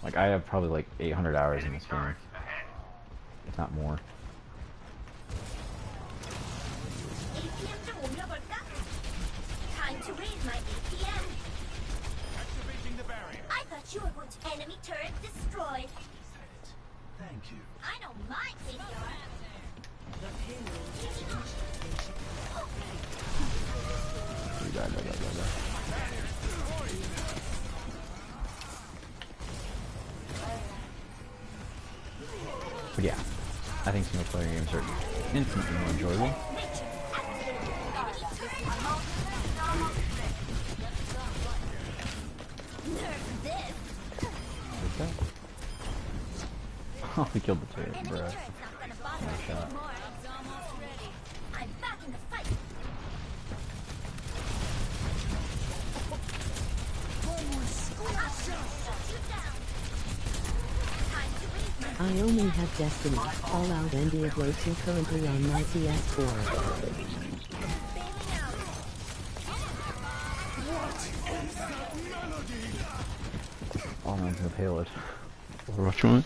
Like, I have probably like 800 hours in this game. If not more. APM 좀 올려볼까? Time to raise my APM. Activating the barrier. I thought you were going to enemy turret destroyed. Thank you. I know my KDR. The payload has reached station. But yeah, I think single-player games are infinitely more enjoyable. Nerf this. What's that? Oh, we killed the turret, Enemy bro. turret's not gonna bother us shot. anymore. It's almost ready. I'm back in the fight. Shoot you down. Time to raise my I only have Destiny, Fallout and Diablo 2 currently on my PS4. bailing out. Oh no, I'm gonna payload. Overwatch 1?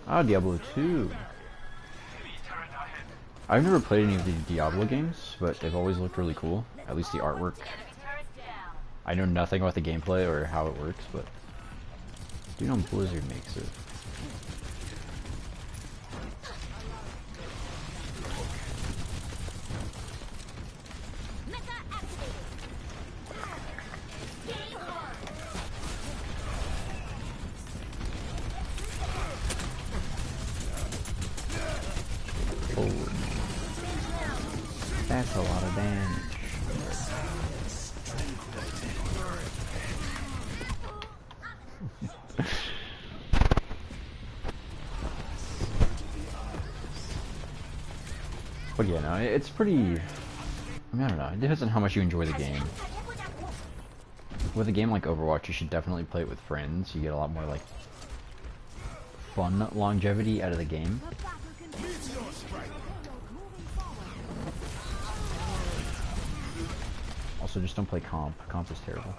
Ah, Diablo 2. I've never played any of the Diablo games, but they've always looked really cool. At least the artwork. I know nothing about the gameplay or how it works, but I do know Blizzard makes it. Mecha activated. Game on. Forward. That's a lot of damage. But yeah, no, it's pretty... I mean, I don't know, it depends on how much you enjoy the game. With a game like Overwatch, you should definitely play it with friends. You get a lot more, like, fun longevity out of the game. Also, just don't play comp. Comp is terrible.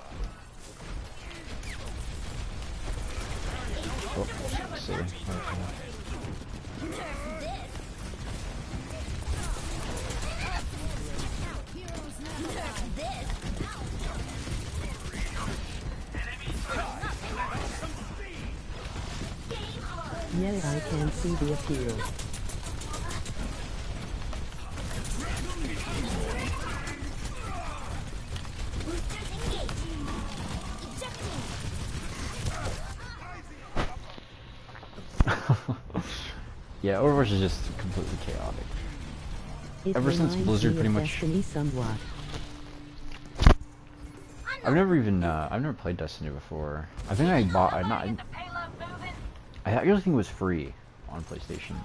Oh, silly. Yeah, I can see the appeal. Yeah, Overwatch is just completely chaotic. It Ever since reminds Blizzard me pretty of much... Destiny somewhat. I've never played Destiny before. I think I bought, I actually think it was free on PlayStation.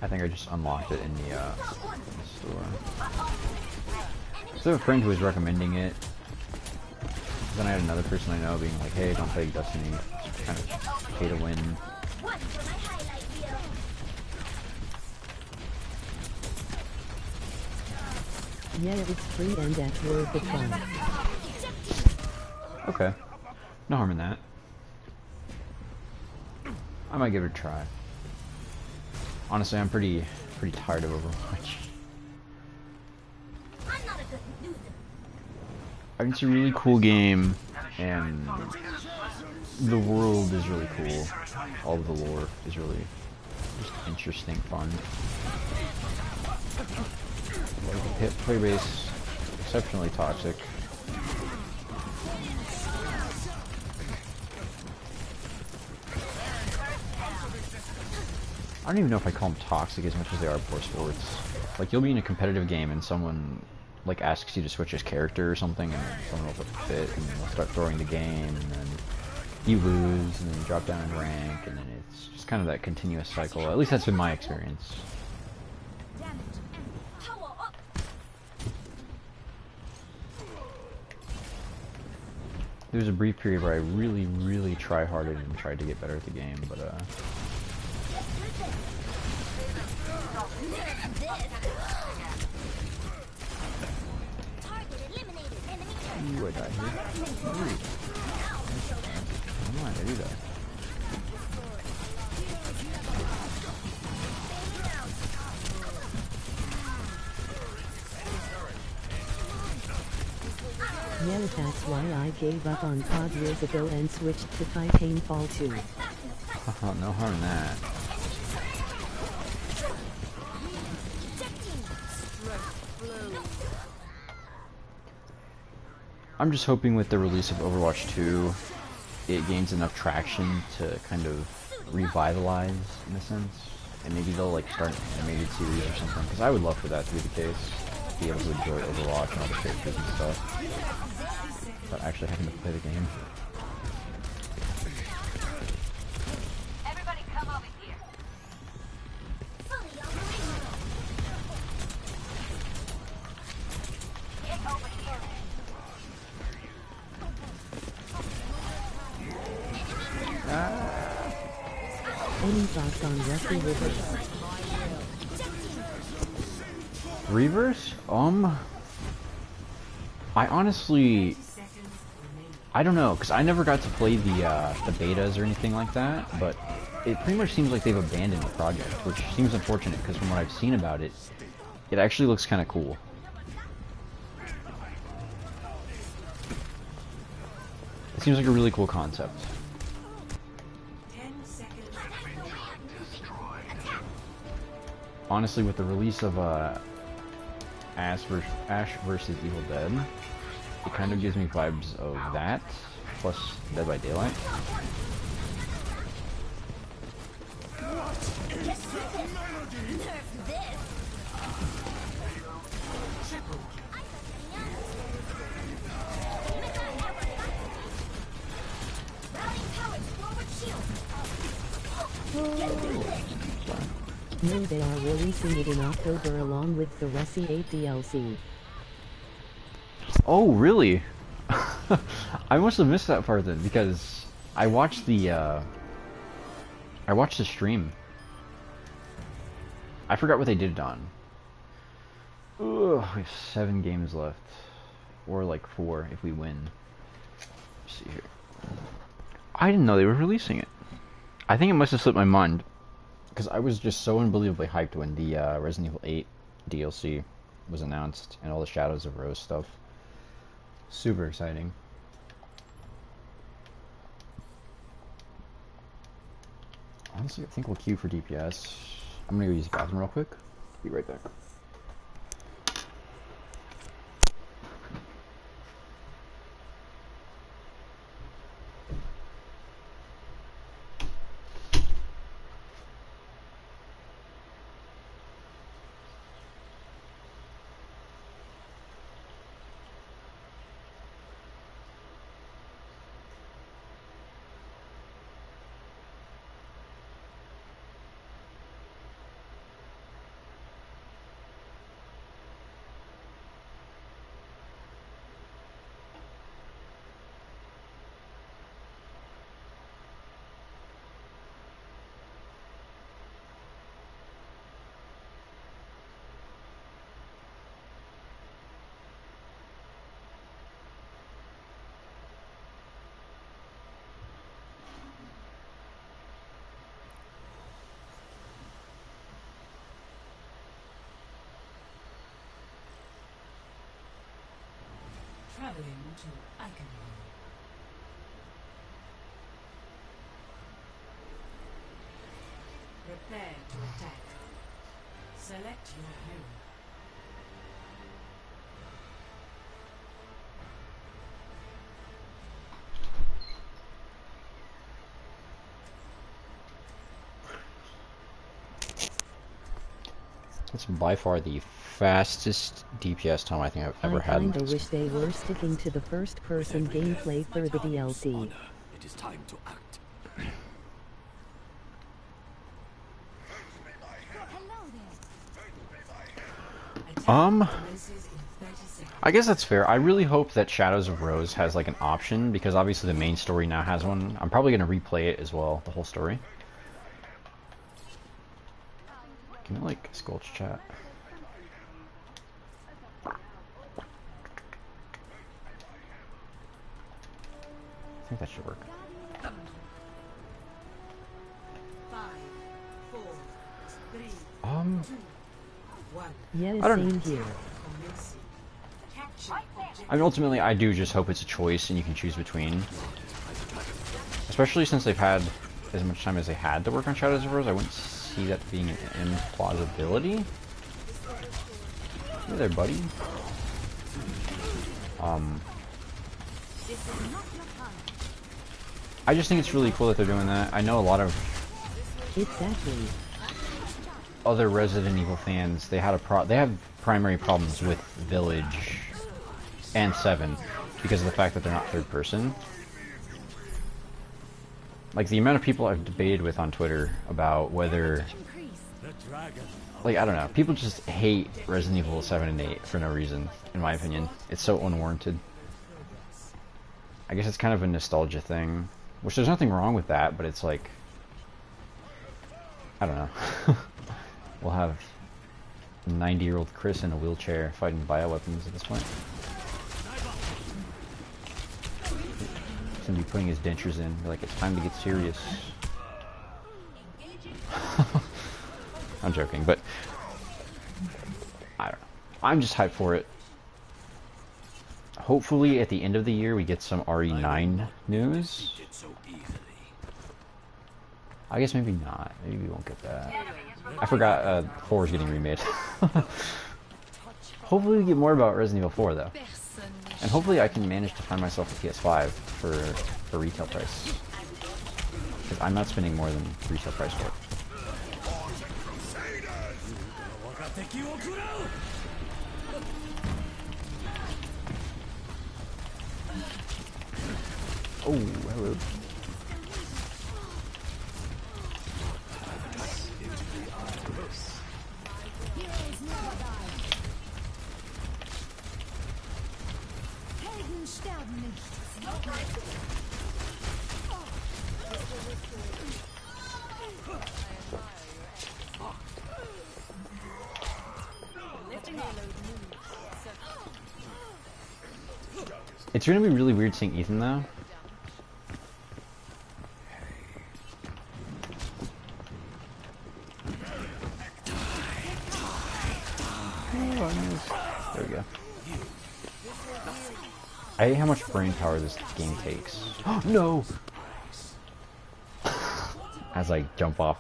I think I just unlocked it in the store. So I have a friend who was recommending it. Then I had another person I know being like, hey, don't play Destiny. It's kind of pay to win. Yeah, it's free and at worth a try. Okay. No harm in that. I might give it a try. Honestly, I'm pretty tired of Overwatch. I mean, it's a really cool game, and the world is really cool. All of the lore is really just interesting, fun. Like the playbase, exceptionally toxic. I don't even know if I call them toxic as much as they are poor sports. Like, you'll be in a competitive game and someone like asks you to switch his character or something, and someone will fit, and they'll start throwing the game, and then you lose, and then you drop down in rank, and then it's just kind of that continuous cycle. At least that's been my experience. There was a brief period where I really try-harded and tried to get better at the game, but Ooh, I died here. Ooh. Come on, I do that. Yeah, that's why I gave up on COD years ago and switched to Titanfall 2. No harm in that. I'm just hoping with the release of Overwatch 2, it gains enough traction to kind of revitalize, in a sense, and maybe they'll like start an animated series or something, because I would love for that to be the case, be able to enjoy Overwatch and all the characters and stuff, without actually having to play the game. Everybody come over here. Fully operational. Get over here. Any thoughts on Rusty Rivers? Reverse? I honestly, I don't know, because I never got to play the betas or anything like that, but it pretty much seems like they've abandoned the project, which seems unfortunate, because from what I've seen about it, it actually looks kind of cool. It seems like a really cool concept. Honestly, with the release of Ash vs. Evil Dead, it kind of gives me vibes of that, plus Dead by Daylight. No, they are releasing it in October along with the Resi 8 DLC. Oh, really? I must have missed that part then, because I watched the stream. I forgot what they did it on. Ugh, we have 7 games left. Or like 4 if we win. Let's see here. I didn't know they were releasing it. I think it must have slipped my mind. Because I was just so unbelievably hyped when the Resident Evil 8 DLC was announced. And all the Shadows of Rose stuff. Super exciting. Honestly, I think we'll queue for DPS. I'm gonna go use the bathroom real quick. Be right back. Traveling to Icon. Prepare to attack. Select your hero. That's by far the fastest DPS time I think I've ever had. I kinda wish they were sticking to the first-person gameplay for the DLC. It is time to act. I guess that's fair. I really hope that Shadows of Rose has like an option, because obviously the main story now has one. I'm probably gonna replay it as well, the whole story. Can I like squelch chat? I think that should work. 5, 4, 3, 2, 1. Yeah, I don't- same here. I mean, ultimately, I do just hope it's a choice and you can choose between. Especially since they've had as much time as they had to work on Shadows of Rose, I wouldn't see that being an implausibility. Hey there, buddy. I just think it's really cool that they're doing that. I know a lot of Exactly. other Resident Evil fans, they have primary problems with Village and 7 because of the fact that they're not third person. Like the amount of people I've debated with on Twitter about whether, like, I don't know, people just hate Resident Evil 7 and 8 for no reason, in my opinion. It's so unwarranted. I guess it's kind of a nostalgia thing, which there's nothing wrong with that, but it's like, I don't know. We'll have 90-year-old Chris in a wheelchair fighting bioweapons at this point. He's gonna be putting his dentures in. Be like, it's time to get serious. I'm joking, but I don't know. I'm just hyped for it. Hopefully, at the end of the year, we get some RE9 news. I guess maybe not. Maybe we won't get that. I forgot 4 is getting remade. Hopefully we get more about Resident Evil 4 though. And hopefully I can manage to find myself a PS5 for retail price. Because I'm not spending more than retail price for it. Oh, hello. It's gonna be really weird seeing Ethan though. There we go. I hate how much brain power this game takes. No! As I jump off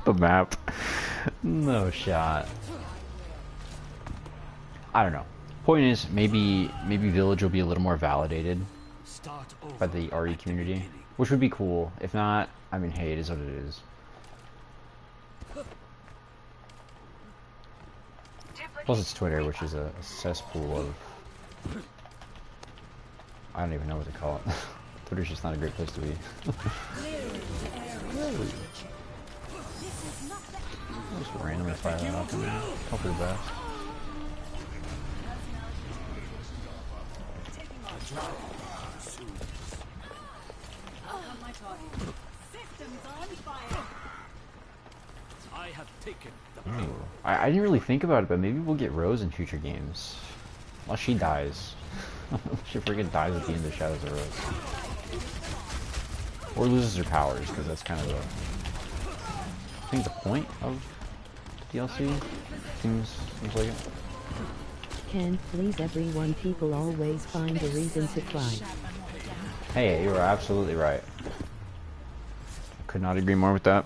the map. No shot. I don't know. Point is, maybe Village will be a little more validated by the RE community, which would be cool. If not, I mean, hey, it is what it is. Plus, it's Twitter, which is a cesspool of... I don't even know what to call it. Twitter's just not a great place to be. Just randomly fire that off in there. Hope for the best. I have taken the Ooh. I didn't really think about it, but maybe we'll get Rose in future games. Unless she dies. She freaking dies at the end of Shadows of Rose. Or loses her powers, because that's kind of the... I think the point of the DLC. Seems like it. Can please everyone people always find a reason to cry. Hey, you are absolutely right. Could not agree more with that.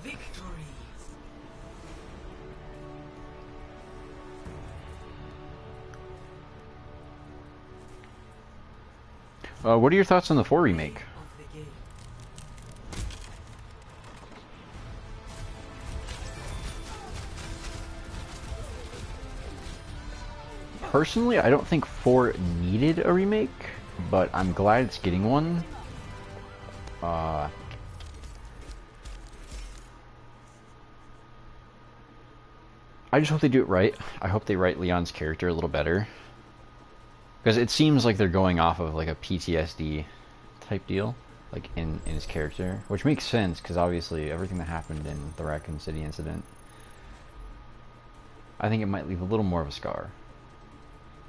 What are your thoughts on the 4 remake? Personally, I don't think 4 needed a remake, but I'm glad it's getting one. I just hope they do it right. I hope they write Leon's character a little better. Because it seems like they're going off of like a PTSD type deal, like in his character, which makes sense because obviously everything that happened in the Raccoon City incident, I think it might leave a little more of a scar.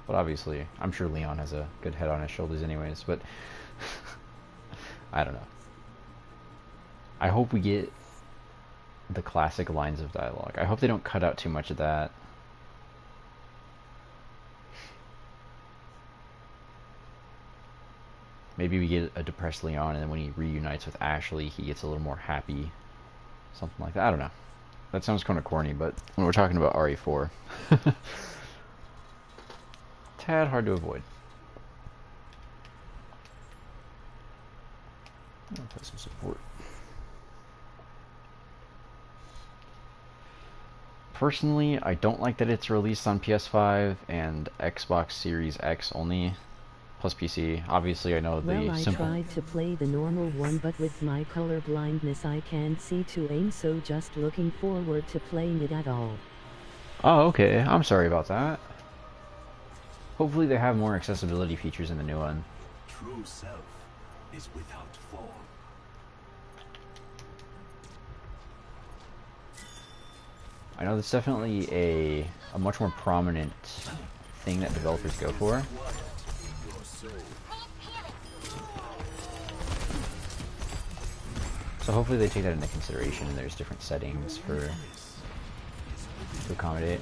But obviously, I'm sure Leon has a good head on his shoulders anyways, but I don't know. I hope we get the classic lines of dialogue. I hope they don't cut out too much of that. Maybe we get a depressed Leon, and then when he reunites with Ashley, he gets a little more happy. Something like that. I don't know. That sounds kind of corny, but when we're talking about RE4, tad hard to avoid. I'll put some support. Personally, I don't like that it's released on PS5 and Xbox Series X only. Plus PC. Obviously, I know the Well, I simple... tried to play the normal one, but with my color blindness I can't see to aim, so just looking forward to playing it at all. Oh, okay. I'm sorry about that. Hopefully they have more accessibility features in the new one. True self is without form. I know that's definitely a much more prominent thing that developers go for. So hopefully they take that into consideration and there's different settings for to accommodate.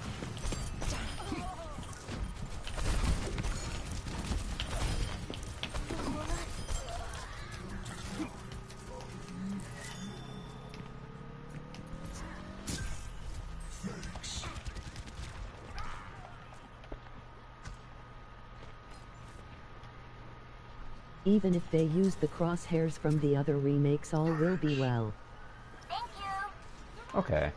Even if they use the crosshairs from the other remakes, all will be well. Thank you. Okay.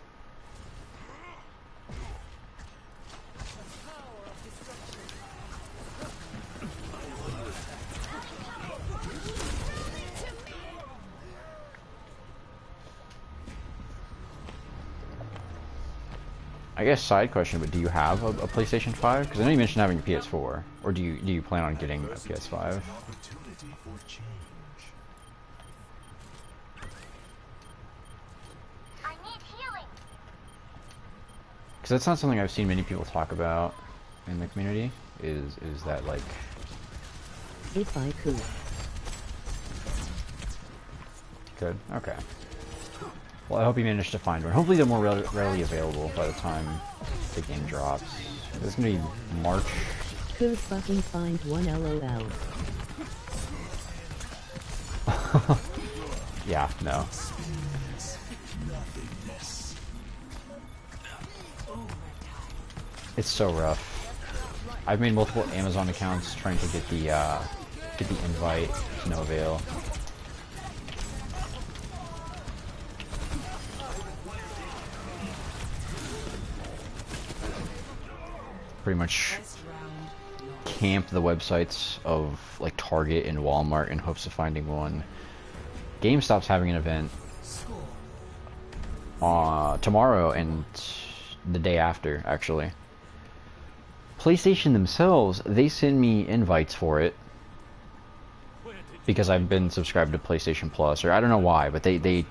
I guess side question, but do you have a PlayStation 5? Because I know you mentioned having a PS4, or do you plan on getting a PS5? Opportunity for change. I need healing. Because that's not something I've seen many people talk about in the community, is that, like... If I could. Good, okay. Well, I hope you managed to find one. Hopefully they're more readily available by the time the game drops. It's gonna be March. Could fucking find one, lol. Yeah, no. It's so rough. I've made multiple Amazon accounts trying to get the invite to no avail. Pretty much camp the websites of like Target and Walmart in hopes of finding one. GameStop's having an event tomorrow and the day after, actually. PlayStation themselves, they send me invites for it because I've been subscribed to PlayStation Plus, or I don't know why, but they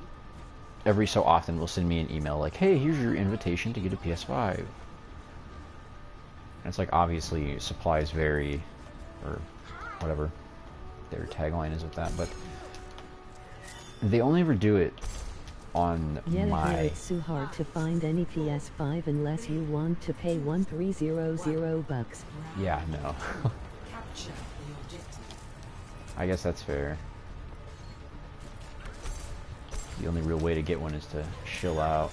every so often will send me an email like, hey, here's your invitation to get a PS5. And it's like, obviously supplies vary, or whatever their tagline is with that, but they only ever do it on my... It's so hard to find any PS5 unless you want to pay $1300 Yeah, no. I guess that's fair. The only real way to get one is to shill out.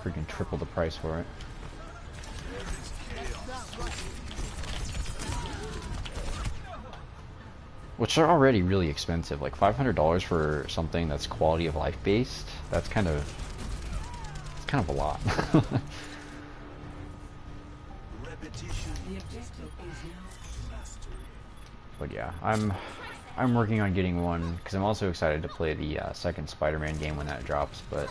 Freaking triple the price for it. Which are already really expensive. Like $500 for something that's quality of life based. That's kind of a lot. But yeah, I'm working on getting one because I'm also excited to play the second Spider-Man game when that drops. But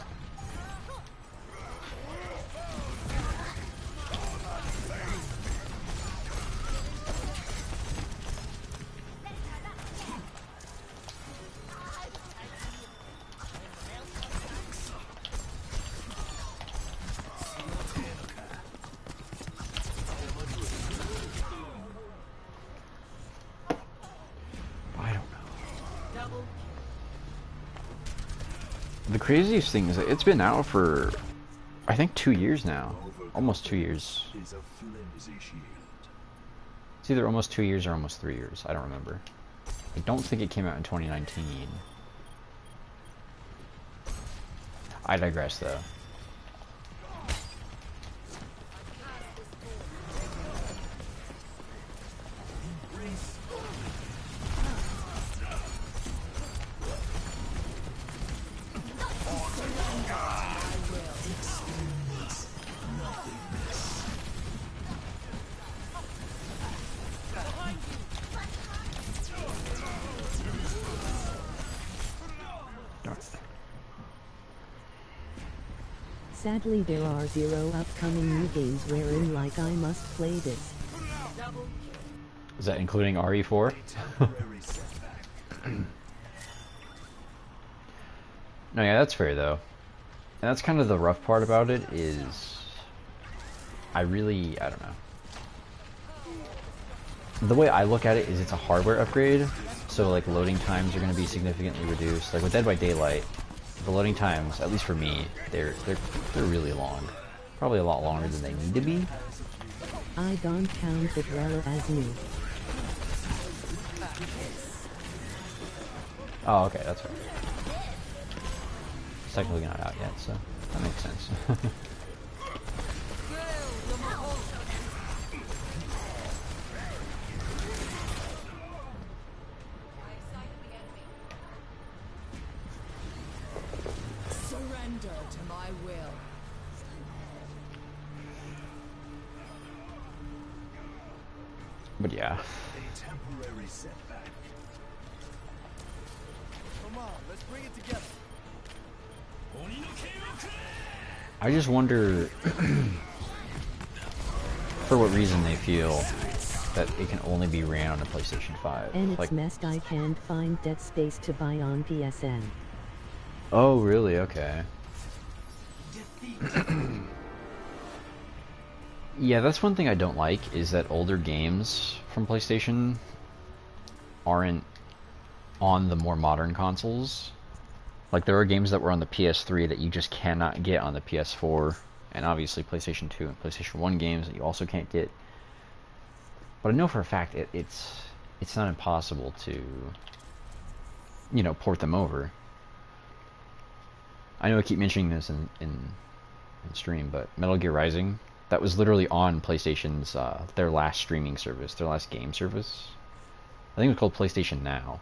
the craziest thing is that it's been out for, I think, 2 years now. Almost 2 years. It's either almost 2 years or almost 3 years. I don't remember. I don't think it came out in 2019. I digress, though. Sadly there are 0 upcoming new games wherein like I must play this. Is that including RE4? No, yeah, that's fair though. And that's kind of the rough part about it is I don't know. The way I look at it is it's a hardware upgrade, so like loading times are going to be significantly reduced. Like with Dead by Daylight, the loading times, at least for me, they're really long. Probably a lot longer than they need to be. I don't count it well as new. Oh, okay, that's fair. It's technically not out yet, so that makes sense. Surrender to my will. But yeah. A temporary setback. Come on, let's bring it together. I just wonder for what reason they feel that it can only be ran on a PlayStation 5. And it's like, messed I can't find Dead Space to buy on PSN. oh, really? Okay. Yeah, that's one thing I don't like, is that older games from PlayStation aren't on the more modern consoles. Like, there are games that were on the PS3 that you just cannot get on the PS4, and obviously PlayStation 2 and PlayStation 1 games that you also can't get. But I know for a fact it's not impossible to, you know, port them over. I know I keep mentioning this in stream, but Metal Gear Rising, that was literally on PlayStation's their last streaming service, their last game service. I think it was called PlayStation Now.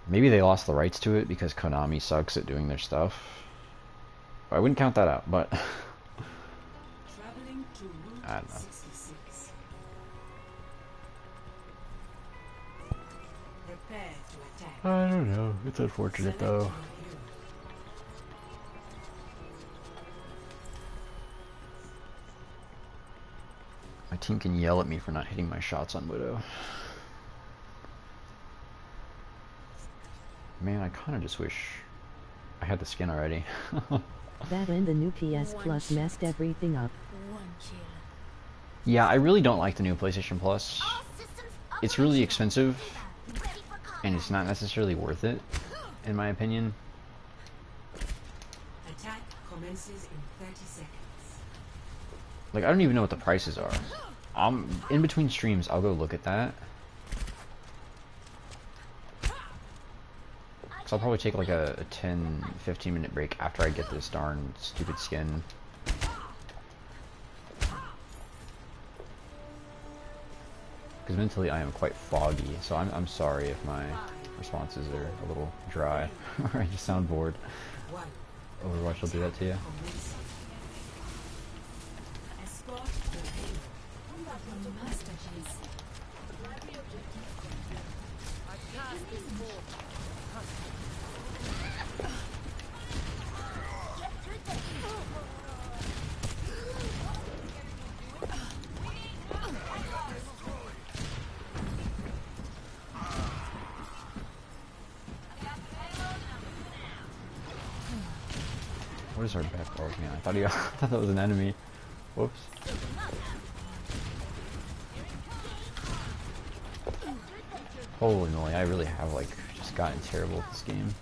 Maybe they lost the rights to it because Konami sucks at doing their stuff. I wouldn't count that out, but Traveling to Route I don't know. 66. Prepare to attack. I don't know. It's unfortunate Select though. your hero. My team can yell at me for not hitting my shots on Widow. Man, I kind of just wish I had the skin already. That and the new PS Plus messed everything up. One kill. Yeah, I really don't like the new PlayStation Plus. All systems It's really operational. expensive, Ready for combat. and it's not necessarily worth it, in my opinion. Attack commences in 30 seconds. Like, I don't even know what the prices are. In between streams, I'll go look at that. So I'll probably take like a 10-15 minute break after I get this darn stupid skin. Because mentally I am quite foggy, so I'm sorry if my responses are a little dry or I just sound bored. One. Overwatch will do that to you. Commencing. Escort the hero. From Master Chief. Get through this. What is our back balls, man? I thought I thought that was an enemy. Whoops. Holy moly, I really have like just gotten terrible at this game.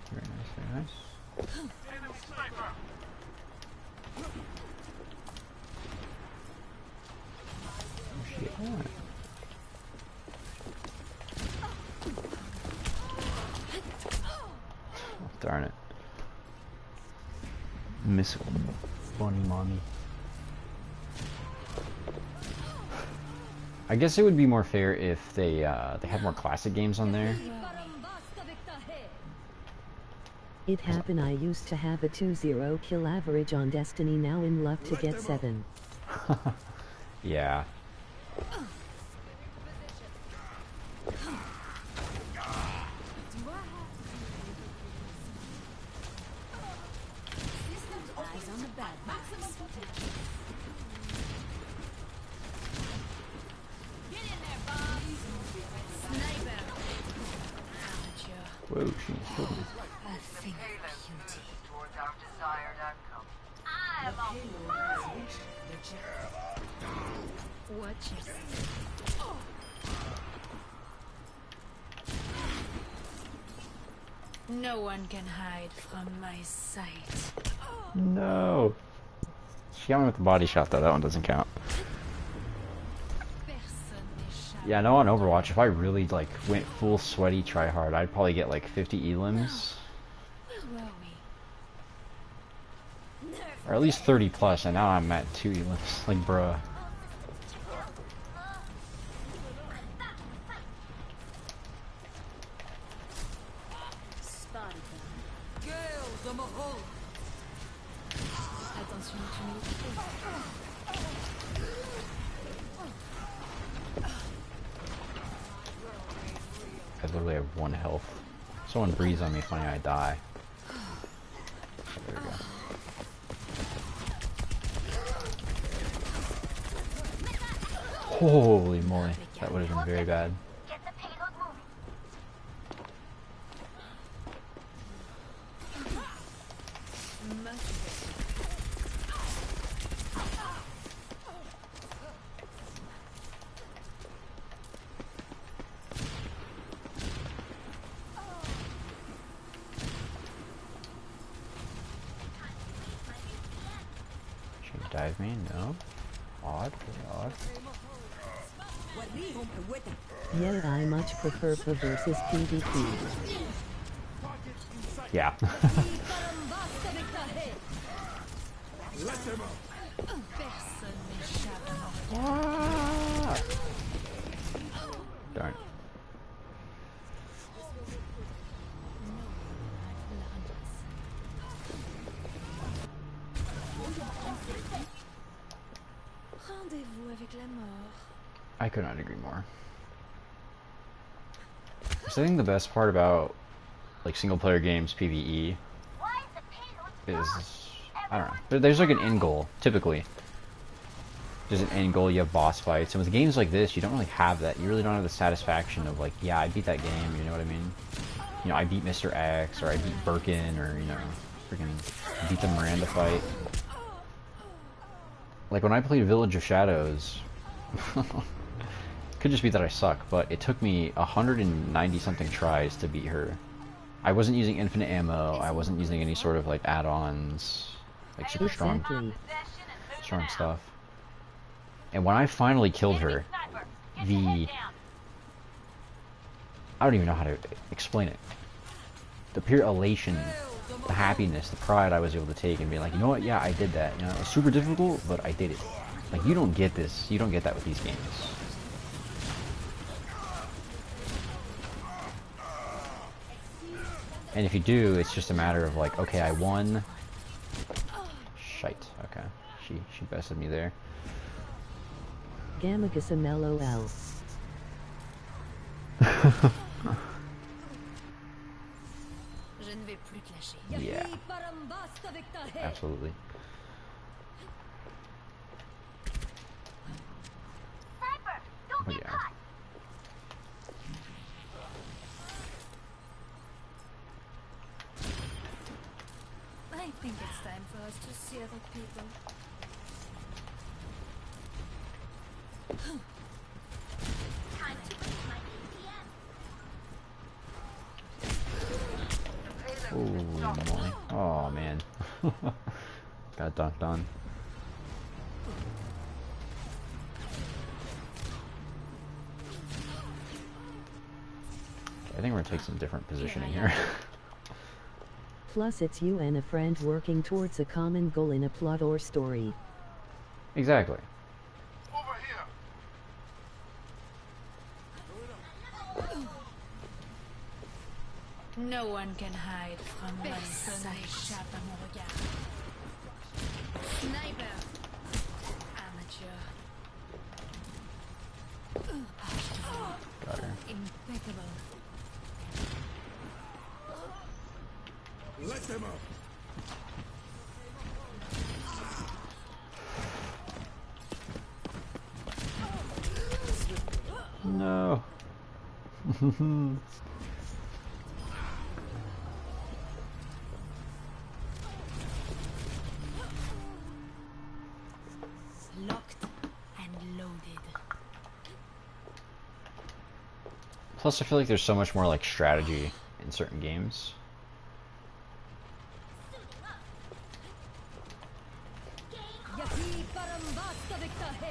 Very nice, very nice. Where's she at? Oh, darn it. Miss Bunny Mommy. I guess it would be more fair if they had more classic games on there. It happened. I used to have a 2-0 kill average on Destiny, now in love to get 7. Yeah. Eyes on the bad maximum potential. Get in there, Bob. Sniper. Whoa, she killed me. A thing of beauty. Towards our desired outcome. I'm a Payload has reached the checkpoint. watch it. No one can hide from my sight. No. She got me with the body shot though, that one doesn't count. Personne n'échappe. Yeah, I know on Overwatch, if I really like went full sweaty try hard, I'd probably get like 50 elims. Where were we? Or at least 30 plus, and now I'm at 2 elims. Like, bruh. Spotted them. Gales, I'm a hole. Attention to me. I literally have 1 health. Someone breathes on me, funny, I die. There we go. Holy moly, that would have been very bad. Get the payload moving. Should he dive me? No. Odd, very odd. Yeah, I much prefer PvP versus PvP. Yeah. Darn. Rendez-vous avec la mort. I could not agree more. So I think the best part about like single player games PvE Why is the payload is, I don't know, there's like an end goal typically. There's an end goal, you have boss fights, and with games like this you don't really have that. You really don't have the satisfaction of like, yeah, I beat that game, you know what I mean? You know, I beat Mr. X, or I beat Birkin, or, you know, freaking beat the Miranda fight. Like when I played Village of Shadows, could just be that I suck, but it took me 190 something tries to beat her. I wasn't using infinite ammo, I wasn't using any sort of like add-ons, like super strong stuff. And when I finally killed her, I don't even know how to explain it. The pure elation, the happiness, the pride I was able to take and be like, you know what, yeah, I did that. You know, it's super difficult, but I did it. Like, you don't get this, you don't get that with these games. And if you do, it's just a matter of like, okay, I won. Shite, okay. She bested me there. Gamagasm LOL. Je ne vais plus te lâcher. Yeah. Absolutely. Sniper, don't But get yeah. caught. I think it's time for us to see other people. Time to raise my APM. Holy moly. Oh man. Got dunked on. I think we're gonna take some different positioning here. Plus it's you and a friend working towards a common goal in a plot or story. Exactly. Over here. No one can hide from my sight. Échappe à mon regard. Sniper. Amateur. Got her. Impeccable. Let them up. No. Locked and loaded. Plus, I feel like there's so much more like strategy in certain games.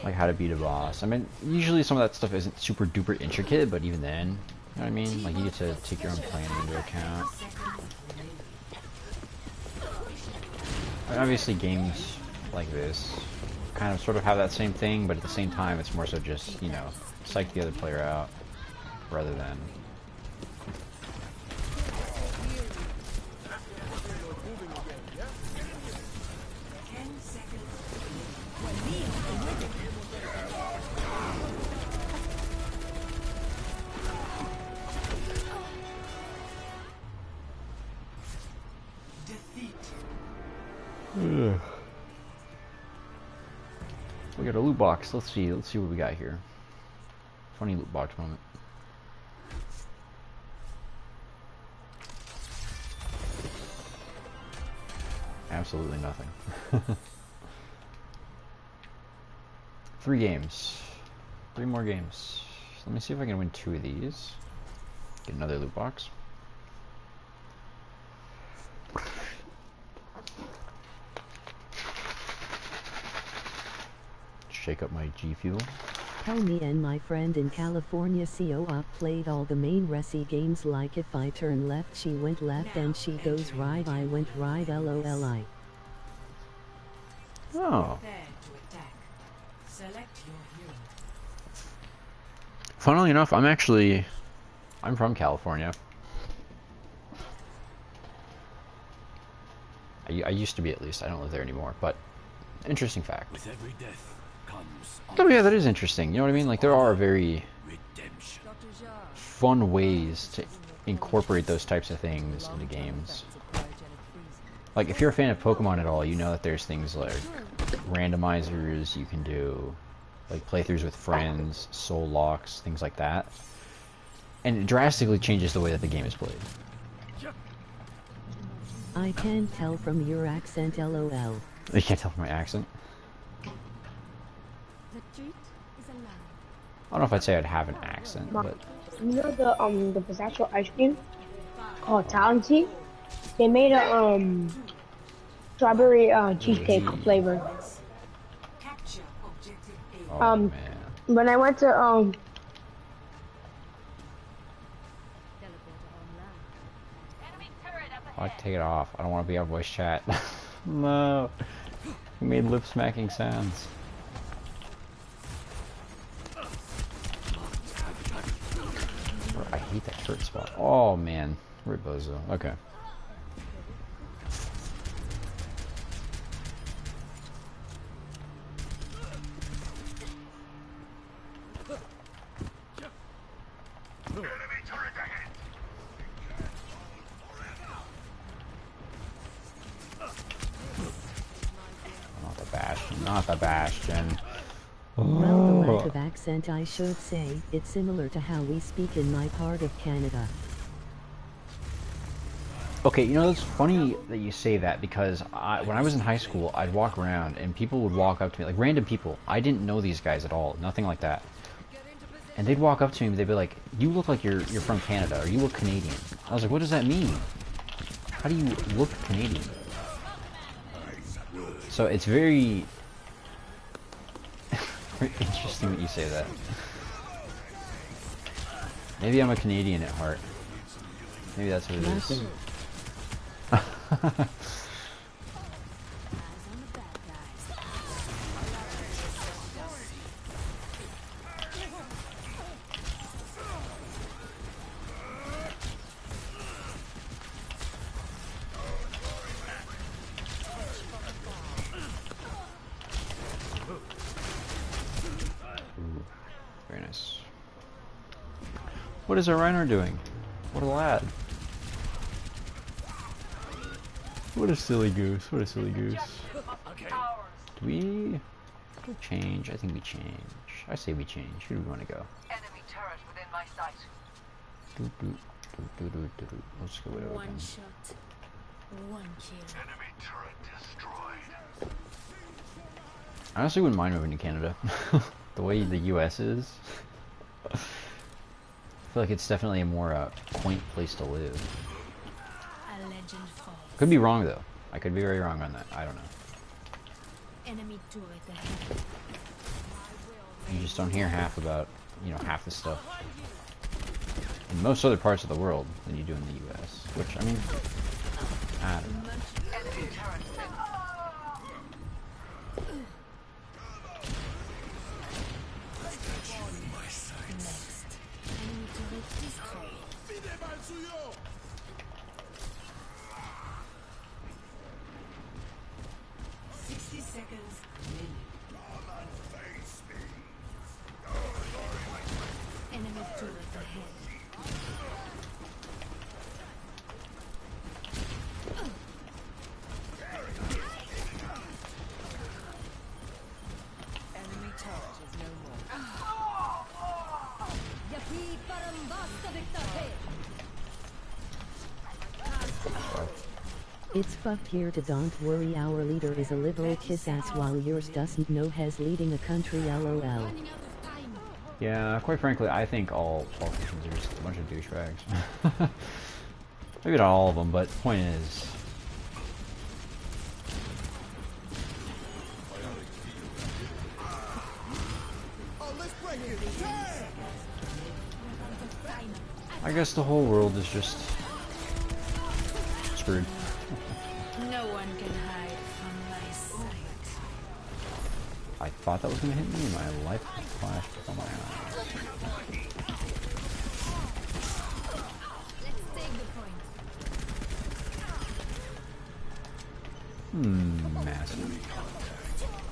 Like how to beat a boss. I mean, usually some of that stuff isn't super duper intricate, but even then, you know what I mean? Like you get to take your own planning into account. And obviously games like this kind of sort of have that same thing, but at the same time it's more so just, you know, psych the other player out rather than... Ugh. We got a loot box. Let's see what we got here. Funny loot box moment. Absolutely nothing. 3 games. 3 more games. Let me see if I can win 2 of these. Get another loot box. Shake up my G Fuel. Me and my friend in California co-op played all the main resi games, like if I turn left she went left and she goes right I went right LOLI. Oh. Prepare to attack. Select your hero. Funnily enough, I'm from California. I used to be, at least. I don't live there anymore, but interesting fact. With every death comes Oh yeah, that is interesting. You know what I mean? Like, there are very redemption. fun ways to incorporate those types of things into games. Like, if you're a fan of Pokemon at all, you know that there's things like randomizers you can do, like playthroughs with friends, soul locks, things like that. And it drastically changes the way that the game is played. I can't tell from your accent LOL. You can't tell from my accent. The treat is allowed. I don't know if I'd say I'd have an accent, but You know the pistachio ice cream called Talenty? They made a strawberry cheesecake flavor. Capture objective A. oh man. When I went to I'll take it off. I don't want to be on voice chat. No. You made lip smacking sounds. I hate that shirt spot. Oh man. Ribozo. Okay. Not the Bastion. Not the Bastion. Well, the lack of accent, I should say, it's similar to how we speak in my part of Canada. Okay, you know, it's funny that you say that, because when I was in high school, I'd walk around and people would walk up to me, like random people. I didn't know these guys at all, nothing like that. And they'd walk up to me and they'd be like, "You look like you're from Canada, or you look Canadian." I was like, "What does that mean? How do you look Canadian?" So it's very, very interesting that you say that. Maybe I'm a Canadian at heart. Maybe that's what it is. Very nice. What is our Reiner doing? What a lad. What a silly goose. What a silly goose. Do we change? I think we change. I say we change. Who do we want to go? Enemy turret within my sight. Let's go with One open. shot, one kill. Enemy turret destroyed. I honestly wouldn't mind moving to Canada. The way the US is. I feel like it's definitely a more quaint place to live. A legend falls. Could be wrong though. I could be very wrong on that. I don't know. Enemy turret ahead. You just don't hear half about, you know, half the stuff in most other parts of the world than you do in the US. Which, I mean, I don't know. Enemy turret within. Next. Enemy turret destroyed. 60 seconds remaining. Enemy turret ahead. It's fucked here to don't worry, our leader is a liberal kiss ass while yours doesn't know has leading a country lol. Yeah, quite frankly, I think all politicians are just a bunch of douchebags. Maybe not all of them, but the point is... I guess the whole world is just... screwed. No one can hide from my sight. I thought that was going to hit me, and my life flashed before my eyes. Let's take the point. Massive.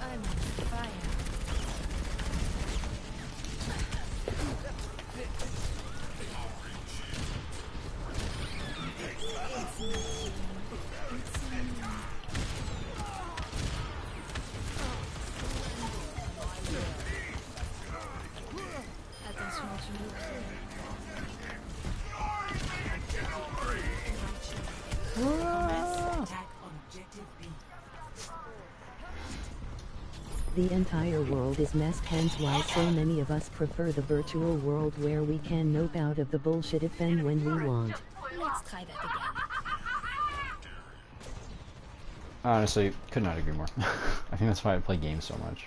I'm on fire. The entire world is messed, hence why so many of us prefer the virtual world where we can nope out of the bullshit if and when we want. Let's try that again. Honestly, could not agree more. I think that's why I play games so much.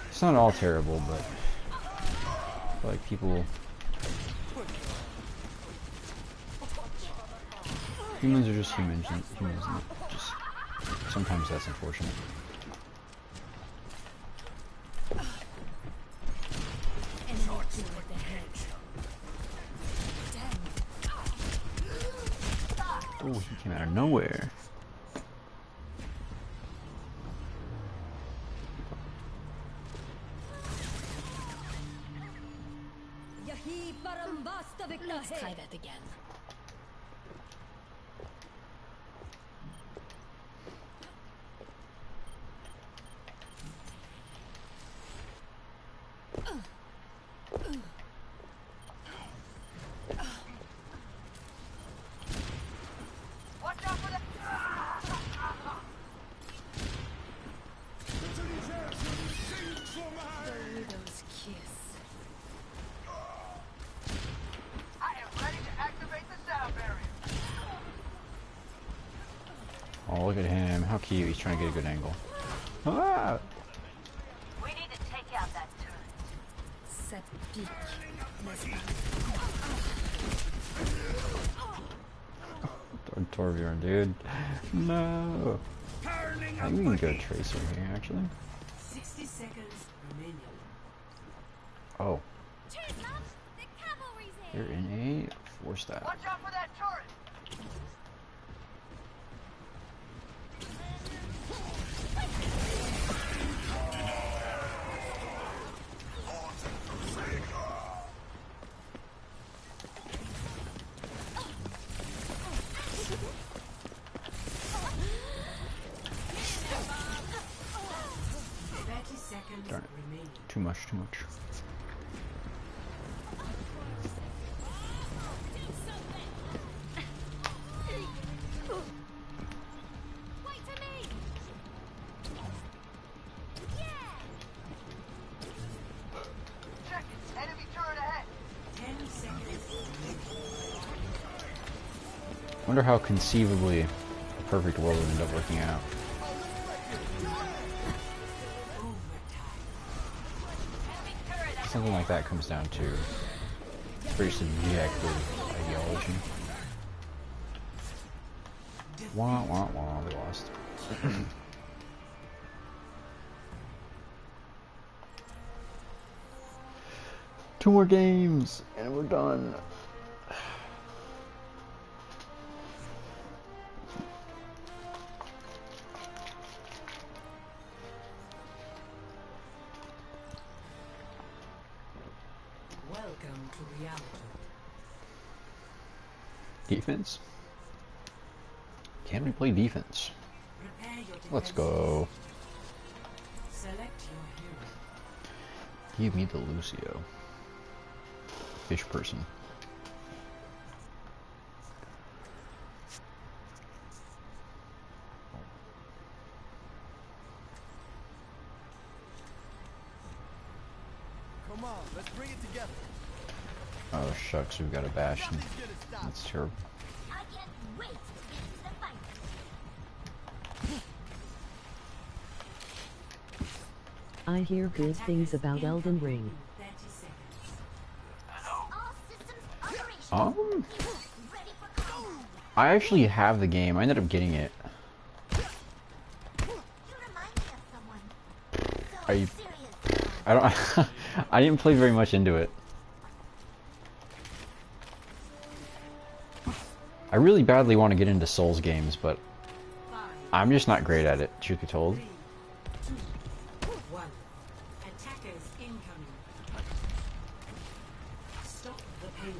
It's not all terrible, but I feel like people... Humans are just humans, and just sometimes that's unfortunate. Oh, he came out of nowhere. Let's try that again. Oh, look at him. How cute. He's trying to get a good angle. Ah! We need to take out that turret. Set peak. Torbjorn, dude. No. I think we can go Tracer here, actually. 60 seconds remaining. Oh. Cheers, love! The cavalry's You're here! in a 4-star. Watch out for that turret! Darn it. Too much, too much. Wait for me! Yeah! Check it! Enemy turret ahead! 10 seconds. Wonder how conceivably a perfect world would end up working out. Something like that comes down to very subjective ideology. Wah wah wah, we lost. 2 more games and we're done. Welcome to reality. Defense? Can we play defense? Prepare your Let's defense. go. Select your hero. Give me the Lucio. fish person. Come on, let's bring it together. Oh shucks, we've got a Bastion. Nothing's gonna stop. That's terrible. I can't wait to get into the fight. I hear good things about Elden Ring. 30 seconds. All systems operational. Ready for combat. I actually have the game. I ended up getting it. You remind me of someone. So Are you? serious. I don't. I didn't play very much into it. I really badly want to get into Souls games, but I'm just not great at it, truth be told. 3, 2, 1. Attackers incoming. Stop the payload.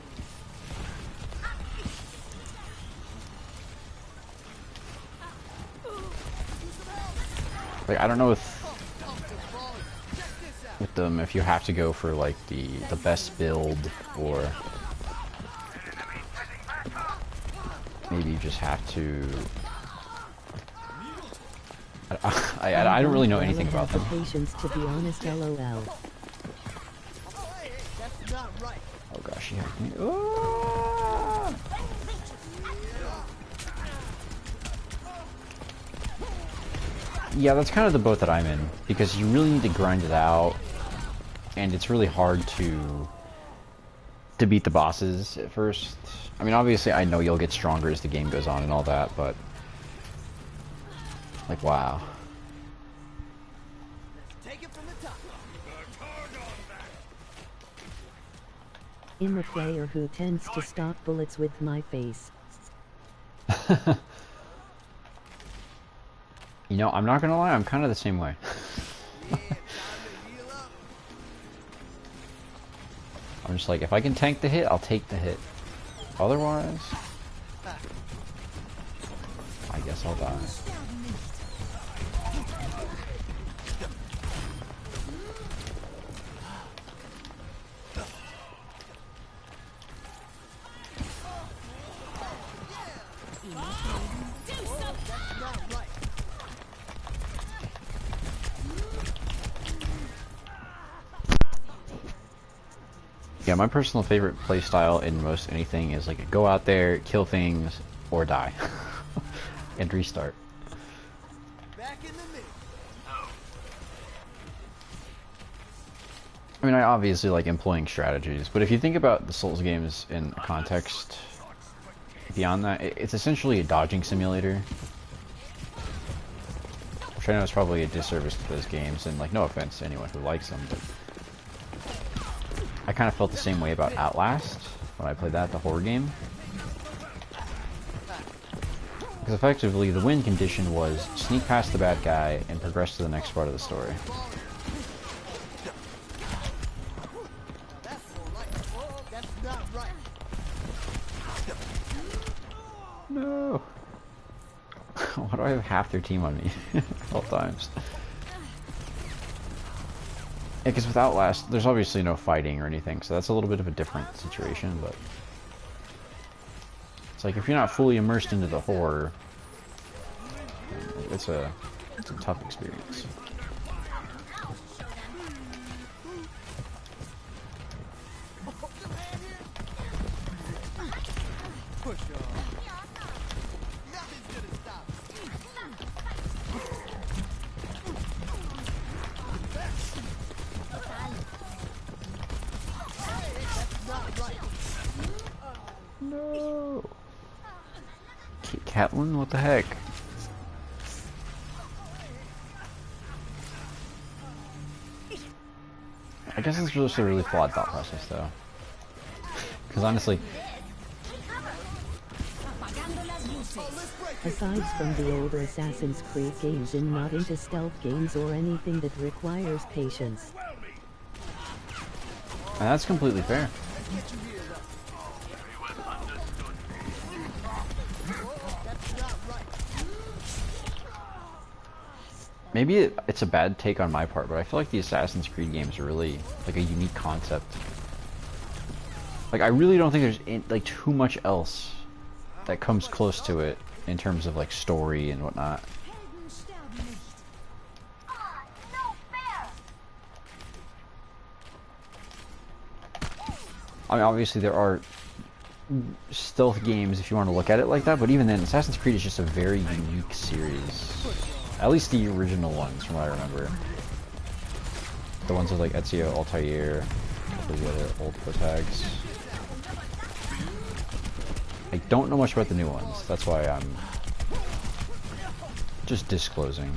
Like I don't know if with them if you have to go for like the best build or maybe you just have to. I don't really know anything about them. Patience, to be honest, lol. That's not right. Oh gosh, he hacked me. Ah! Yeah, that's kind of the boat that I'm in, because you really need to grind it out, and it's really hard to beat the bosses at first. I mean, obviously I know you'll get stronger as the game goes on and all that, but like, wow. Take it from the top. In the player who tends to stop bullets with my face. You know, I'm not gonna lie, I'm kind of the same way. I'm just like, if I can tank the hit, I'll take the hit. Otherwise, I guess I'll die. Yeah, my personal favorite playstyle in most anything is like go out there, kill things, or die. And restart. Back in the mix. I mean, I obviously like employing strategies, but if you think about the Souls games in context, beyond that, it's essentially a dodging simulator. Which I know is probably a disservice to those games, and like, no offense to anyone who likes them, but I kind of felt the same way about Outlast when I played that, the horror game. Because effectively, the win condition was sneak past the bad guy and progress to the next part of the story. That's not right. No. Why do I have half their team on me at all times? Yeah, because with Outlast, there's obviously no fighting or anything, so that's a little bit of a different situation, but it's like if you're not fully immersed into the horror, it's a tough experience. Push on. Nothing's gonna stop. That's not right. No. Catelyn, what the heck? I guess it's just a really flawed thought process, though. Because honestly, Aside from the older Assassin's Creed games, and not into stealth games or anything that requires patience. and that's completely fair. Maybe it's a bad take on my part, but I feel like the Assassin's Creed games are really like a unique concept. Like, I really don't think there's like too much else that comes close to it in terms of like story and whatnot. I mean, obviously there are stealth games if you want to look at it like that, but even then, Assassin's Creed is just a very unique series. At least the original ones, from what I remember. The ones with like Ezio, Altair, a couple of the other old protags. I don't know much about the new ones. That's why I'm just disclosing.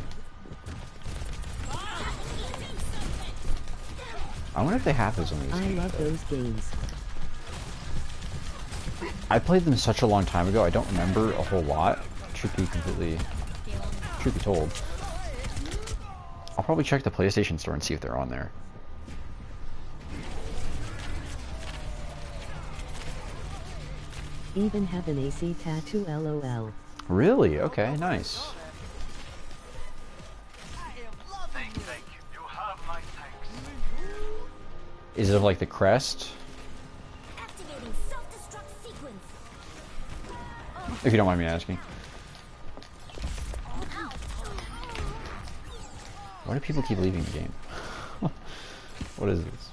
I wonder if they have those on these games. I love those games. I played them such a long time ago, I don't remember a whole lot. Truth be told. I'll probably check the PlayStation Store and see if they're on there. Even have an AC tattoo, lol. Really? Okay, nice. Is it of like the crest? Activating self-destruct sequence. If you don't mind me asking. Why do people keep leaving the game? What is this?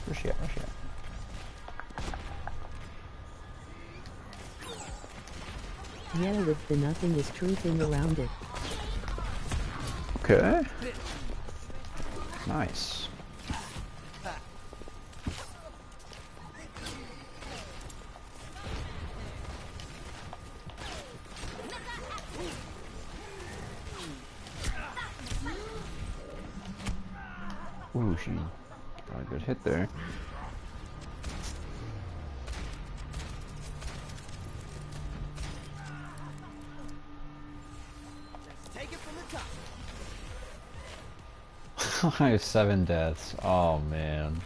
Where's she at? Where's she at? Yeah, with the nothing is truthing around it. Okay. Nice. Ooh, she got a good hit there. Take it from the top. I have 7 deaths. Oh man.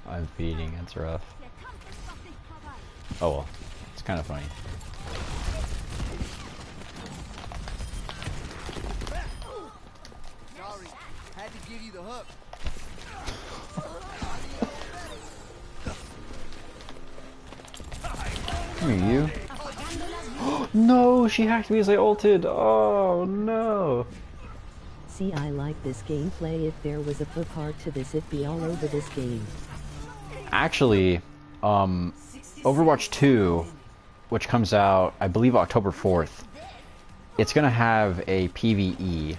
I'm feeding, it's rough. Oh well, it's kind of funny. Sorry, had to give you the hook. Come here, you. No, she hacked me as I ulted. Oh no. See, I like this gameplay. If there was a book part to this, it'd be all over this game. Actually, Overwatch 2, which comes out, I believe, October 4th, it's gonna have a PvE.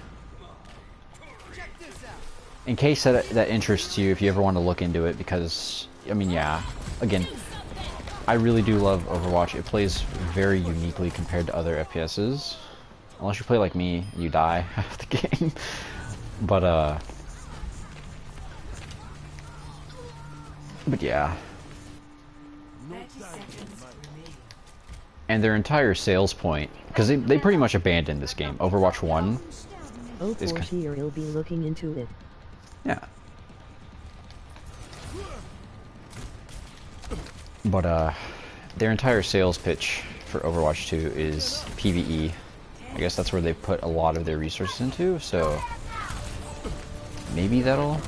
In case that interests you, if you ever want to look into it, because, I mean, yeah, again, I really do love Overwatch. It plays very uniquely compared to other FPSs. Unless you play like me, you die half the game. But yeah. And their entire sales point, because they pretty much abandoned this game. Overwatch 1. Oh, for sure, he'll be looking into it. Yeah. But their entire sales pitch for Overwatch 2 is PvE. I guess that's where they put a lot of their resources into, so maybe that'll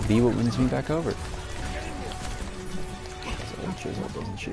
be what wins me back over. So chisel, doesn't she?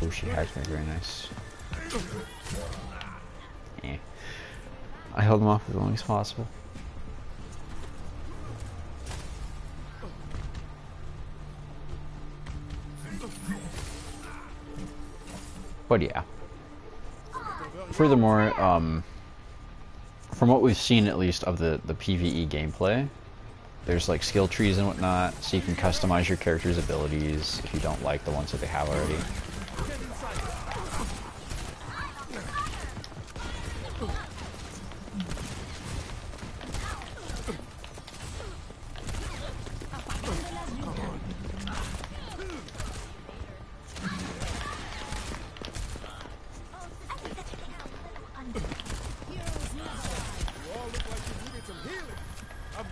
Oh, she hacked me, very nice. Yeah. I held him off as long as possible. But yeah. Furthermore, from what we've seen at least of the PvE gameplay, there's like skill trees and whatnot, so you can customize your character's abilities if you don't like the ones that they have already.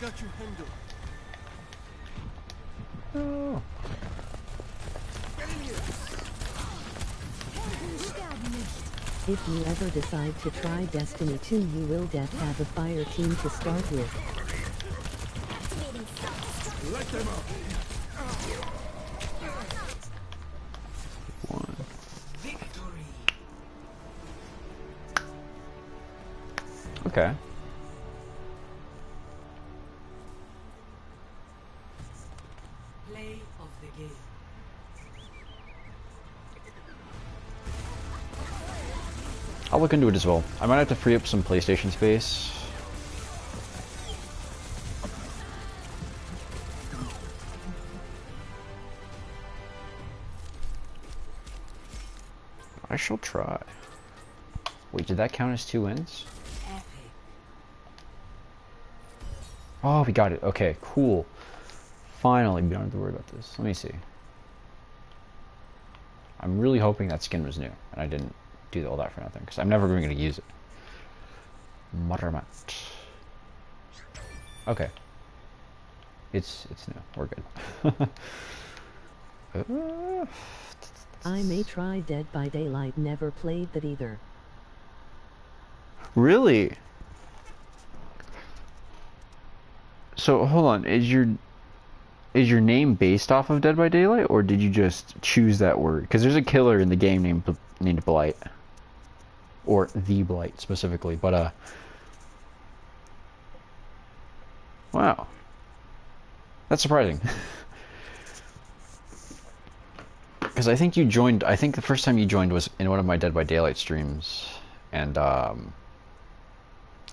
got you handled. Oh. Get in here. If you ever decide to try Destiny 2, you will have a fire team to start with. Activating self-destruct. Let them up. One. Victory. Okay. Play of the game. I'll look into it as well. I might have to free up some PlayStation space. I shall try. Wait, did that count as 2 wins? Epic. Oh, we got it. Okay, cool. Finally, we don't have to worry about this. Let me see. I'm really hoping that skin was new, and I didn't do all that for nothing, because I'm never going to use it. Muttermat. Okay. It's new. We're good. I may try Dead by Daylight, never played that either. Really? So hold on, is your name based off of Dead by Daylight, or did you just choose that word? Because there's a killer in the game named Blight, or the Blight specifically. But wow, that's surprising. Because I think you joined. I think the first time you joined was in one of my Dead by Daylight streams, and I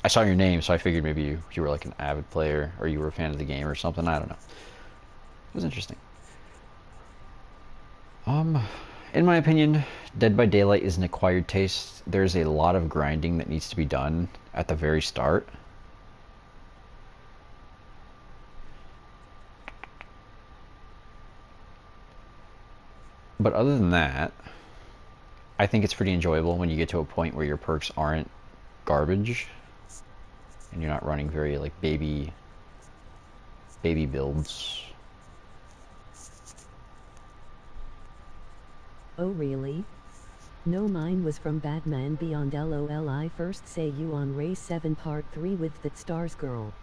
saw your name, so I figured maybe you were like an avid player, or you were a fan of the game or something. I don't know. It was interesting. In my opinion, Dead by Daylight is an acquired taste. There's a lot of grinding that needs to be done at the very start. But other than that, I think it's pretty enjoyable when you get to a point where your perks aren't garbage and you're not running very like baby builds. Oh really? No, mine was from Batman Beyond. LOL. I first say you on Race 7 Part 3 with that Stars girl.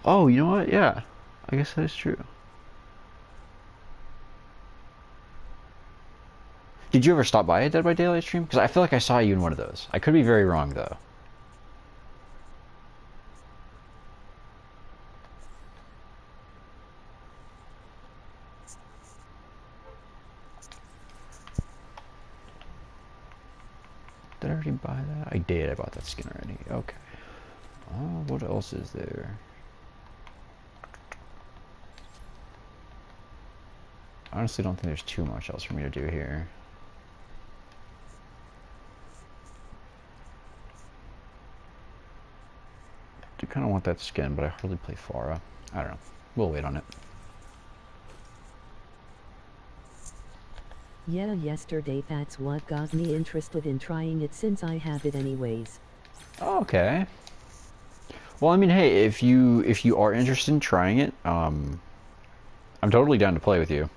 Oh, you know what? Yeah, I guess that is true. Did you ever stop by a Dead by Daylight stream? Because I feel like I saw you in one of those. I could be very wrong, though. Did I already buy that? I did. I bought that skin already. Okay. Oh, what else is there? I honestly don't think there's too much else for me to do here. I do kind of want that skin, but I hardly play Pharah. I don't know. We'll wait on it. Yeah, yesterday that's what got me interested in trying it, since I have it anyways. Okay. Well, I mean, hey, if you are interested in trying it, I'm totally down to play with you.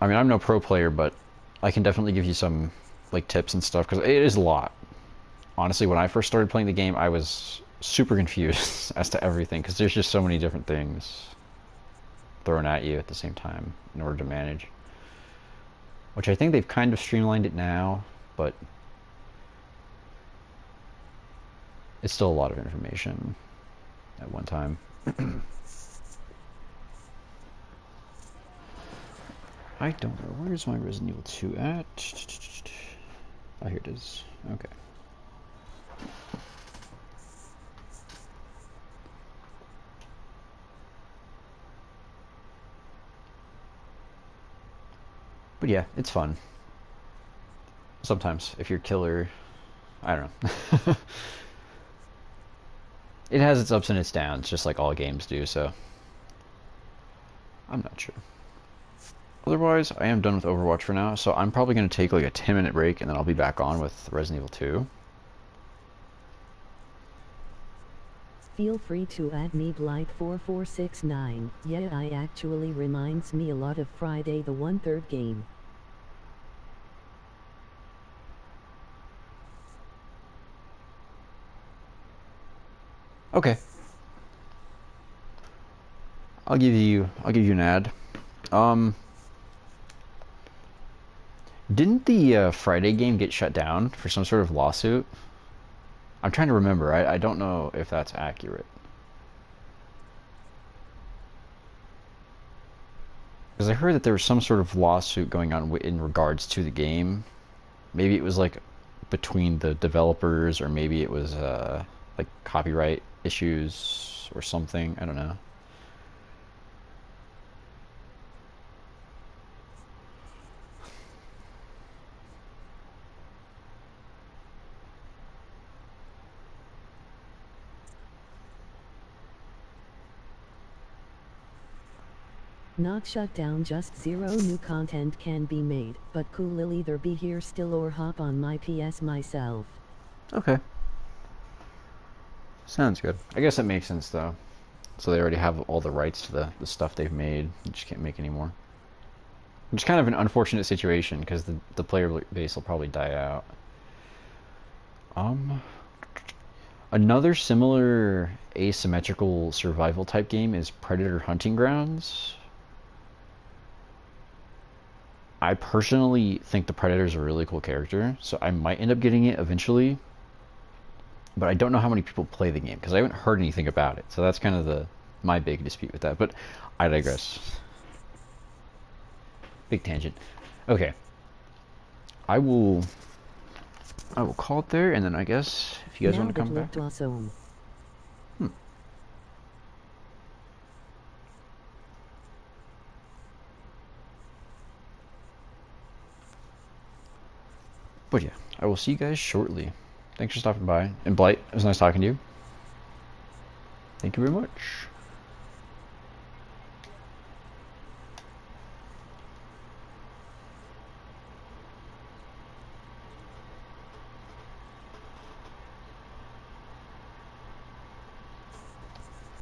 I mean, I'm no pro player, but I can definitely give you some like tips and stuff, because it is a lot. Honestly, when I first started playing the game, I was super confused as to everything, because there's just so many different things thrown at you at the same time in order to manage. Which I think they've kind of streamlined it now, but it's still a lot of information at one time. I don't know. Where's my Resident Evil 2 at? Oh, here it is. Okay. But yeah, it's fun. Sometimes, if you're killer, I don't know. It has its ups and its downs, just like all games do, so I'm not sure. Otherwise, I am done with Overwatch for now, so I'm probably going to take like a 10-minute break, and then I'll be back on with Resident Evil 2. Feel free to add me Blight4469. Yeah, I actually reminds me a lot of Friday the 1/3 game. Okay. I'll give you an ad. Didn't the Friday game get shut down for some sort of lawsuit? I'm trying to remember. I don't know if that's accurate. Because I heard that there was some sort of lawsuit going on in regards to the game. Maybe it was like between the developers, or maybe it was like copyright issues or something. I don't know. Not shut down, just 0 new content can be made, but cool, I'll either be here still or hop on my PS myself. Okay. Sounds good. I guess that makes sense though. So they already have all the rights to the stuff they've made. You just can't make any more. Which is kind of an unfortunate situation because the player base will probably die out. Another similar asymmetrical survival type game is Predator Hunting Grounds. I personally think the Predator's a really cool character, so I might end up getting it eventually. But I don't know how many people play the game because I haven't heard anything about it. So that's kind of my big dispute with that. But I digress. Big tangent. Okay. I will call it there, and then I guess if you guys want to come back. Awesome. But yeah, I will see you guys shortly. Thanks for stopping by. And Blight, it was nice talking to you. Thank you very much.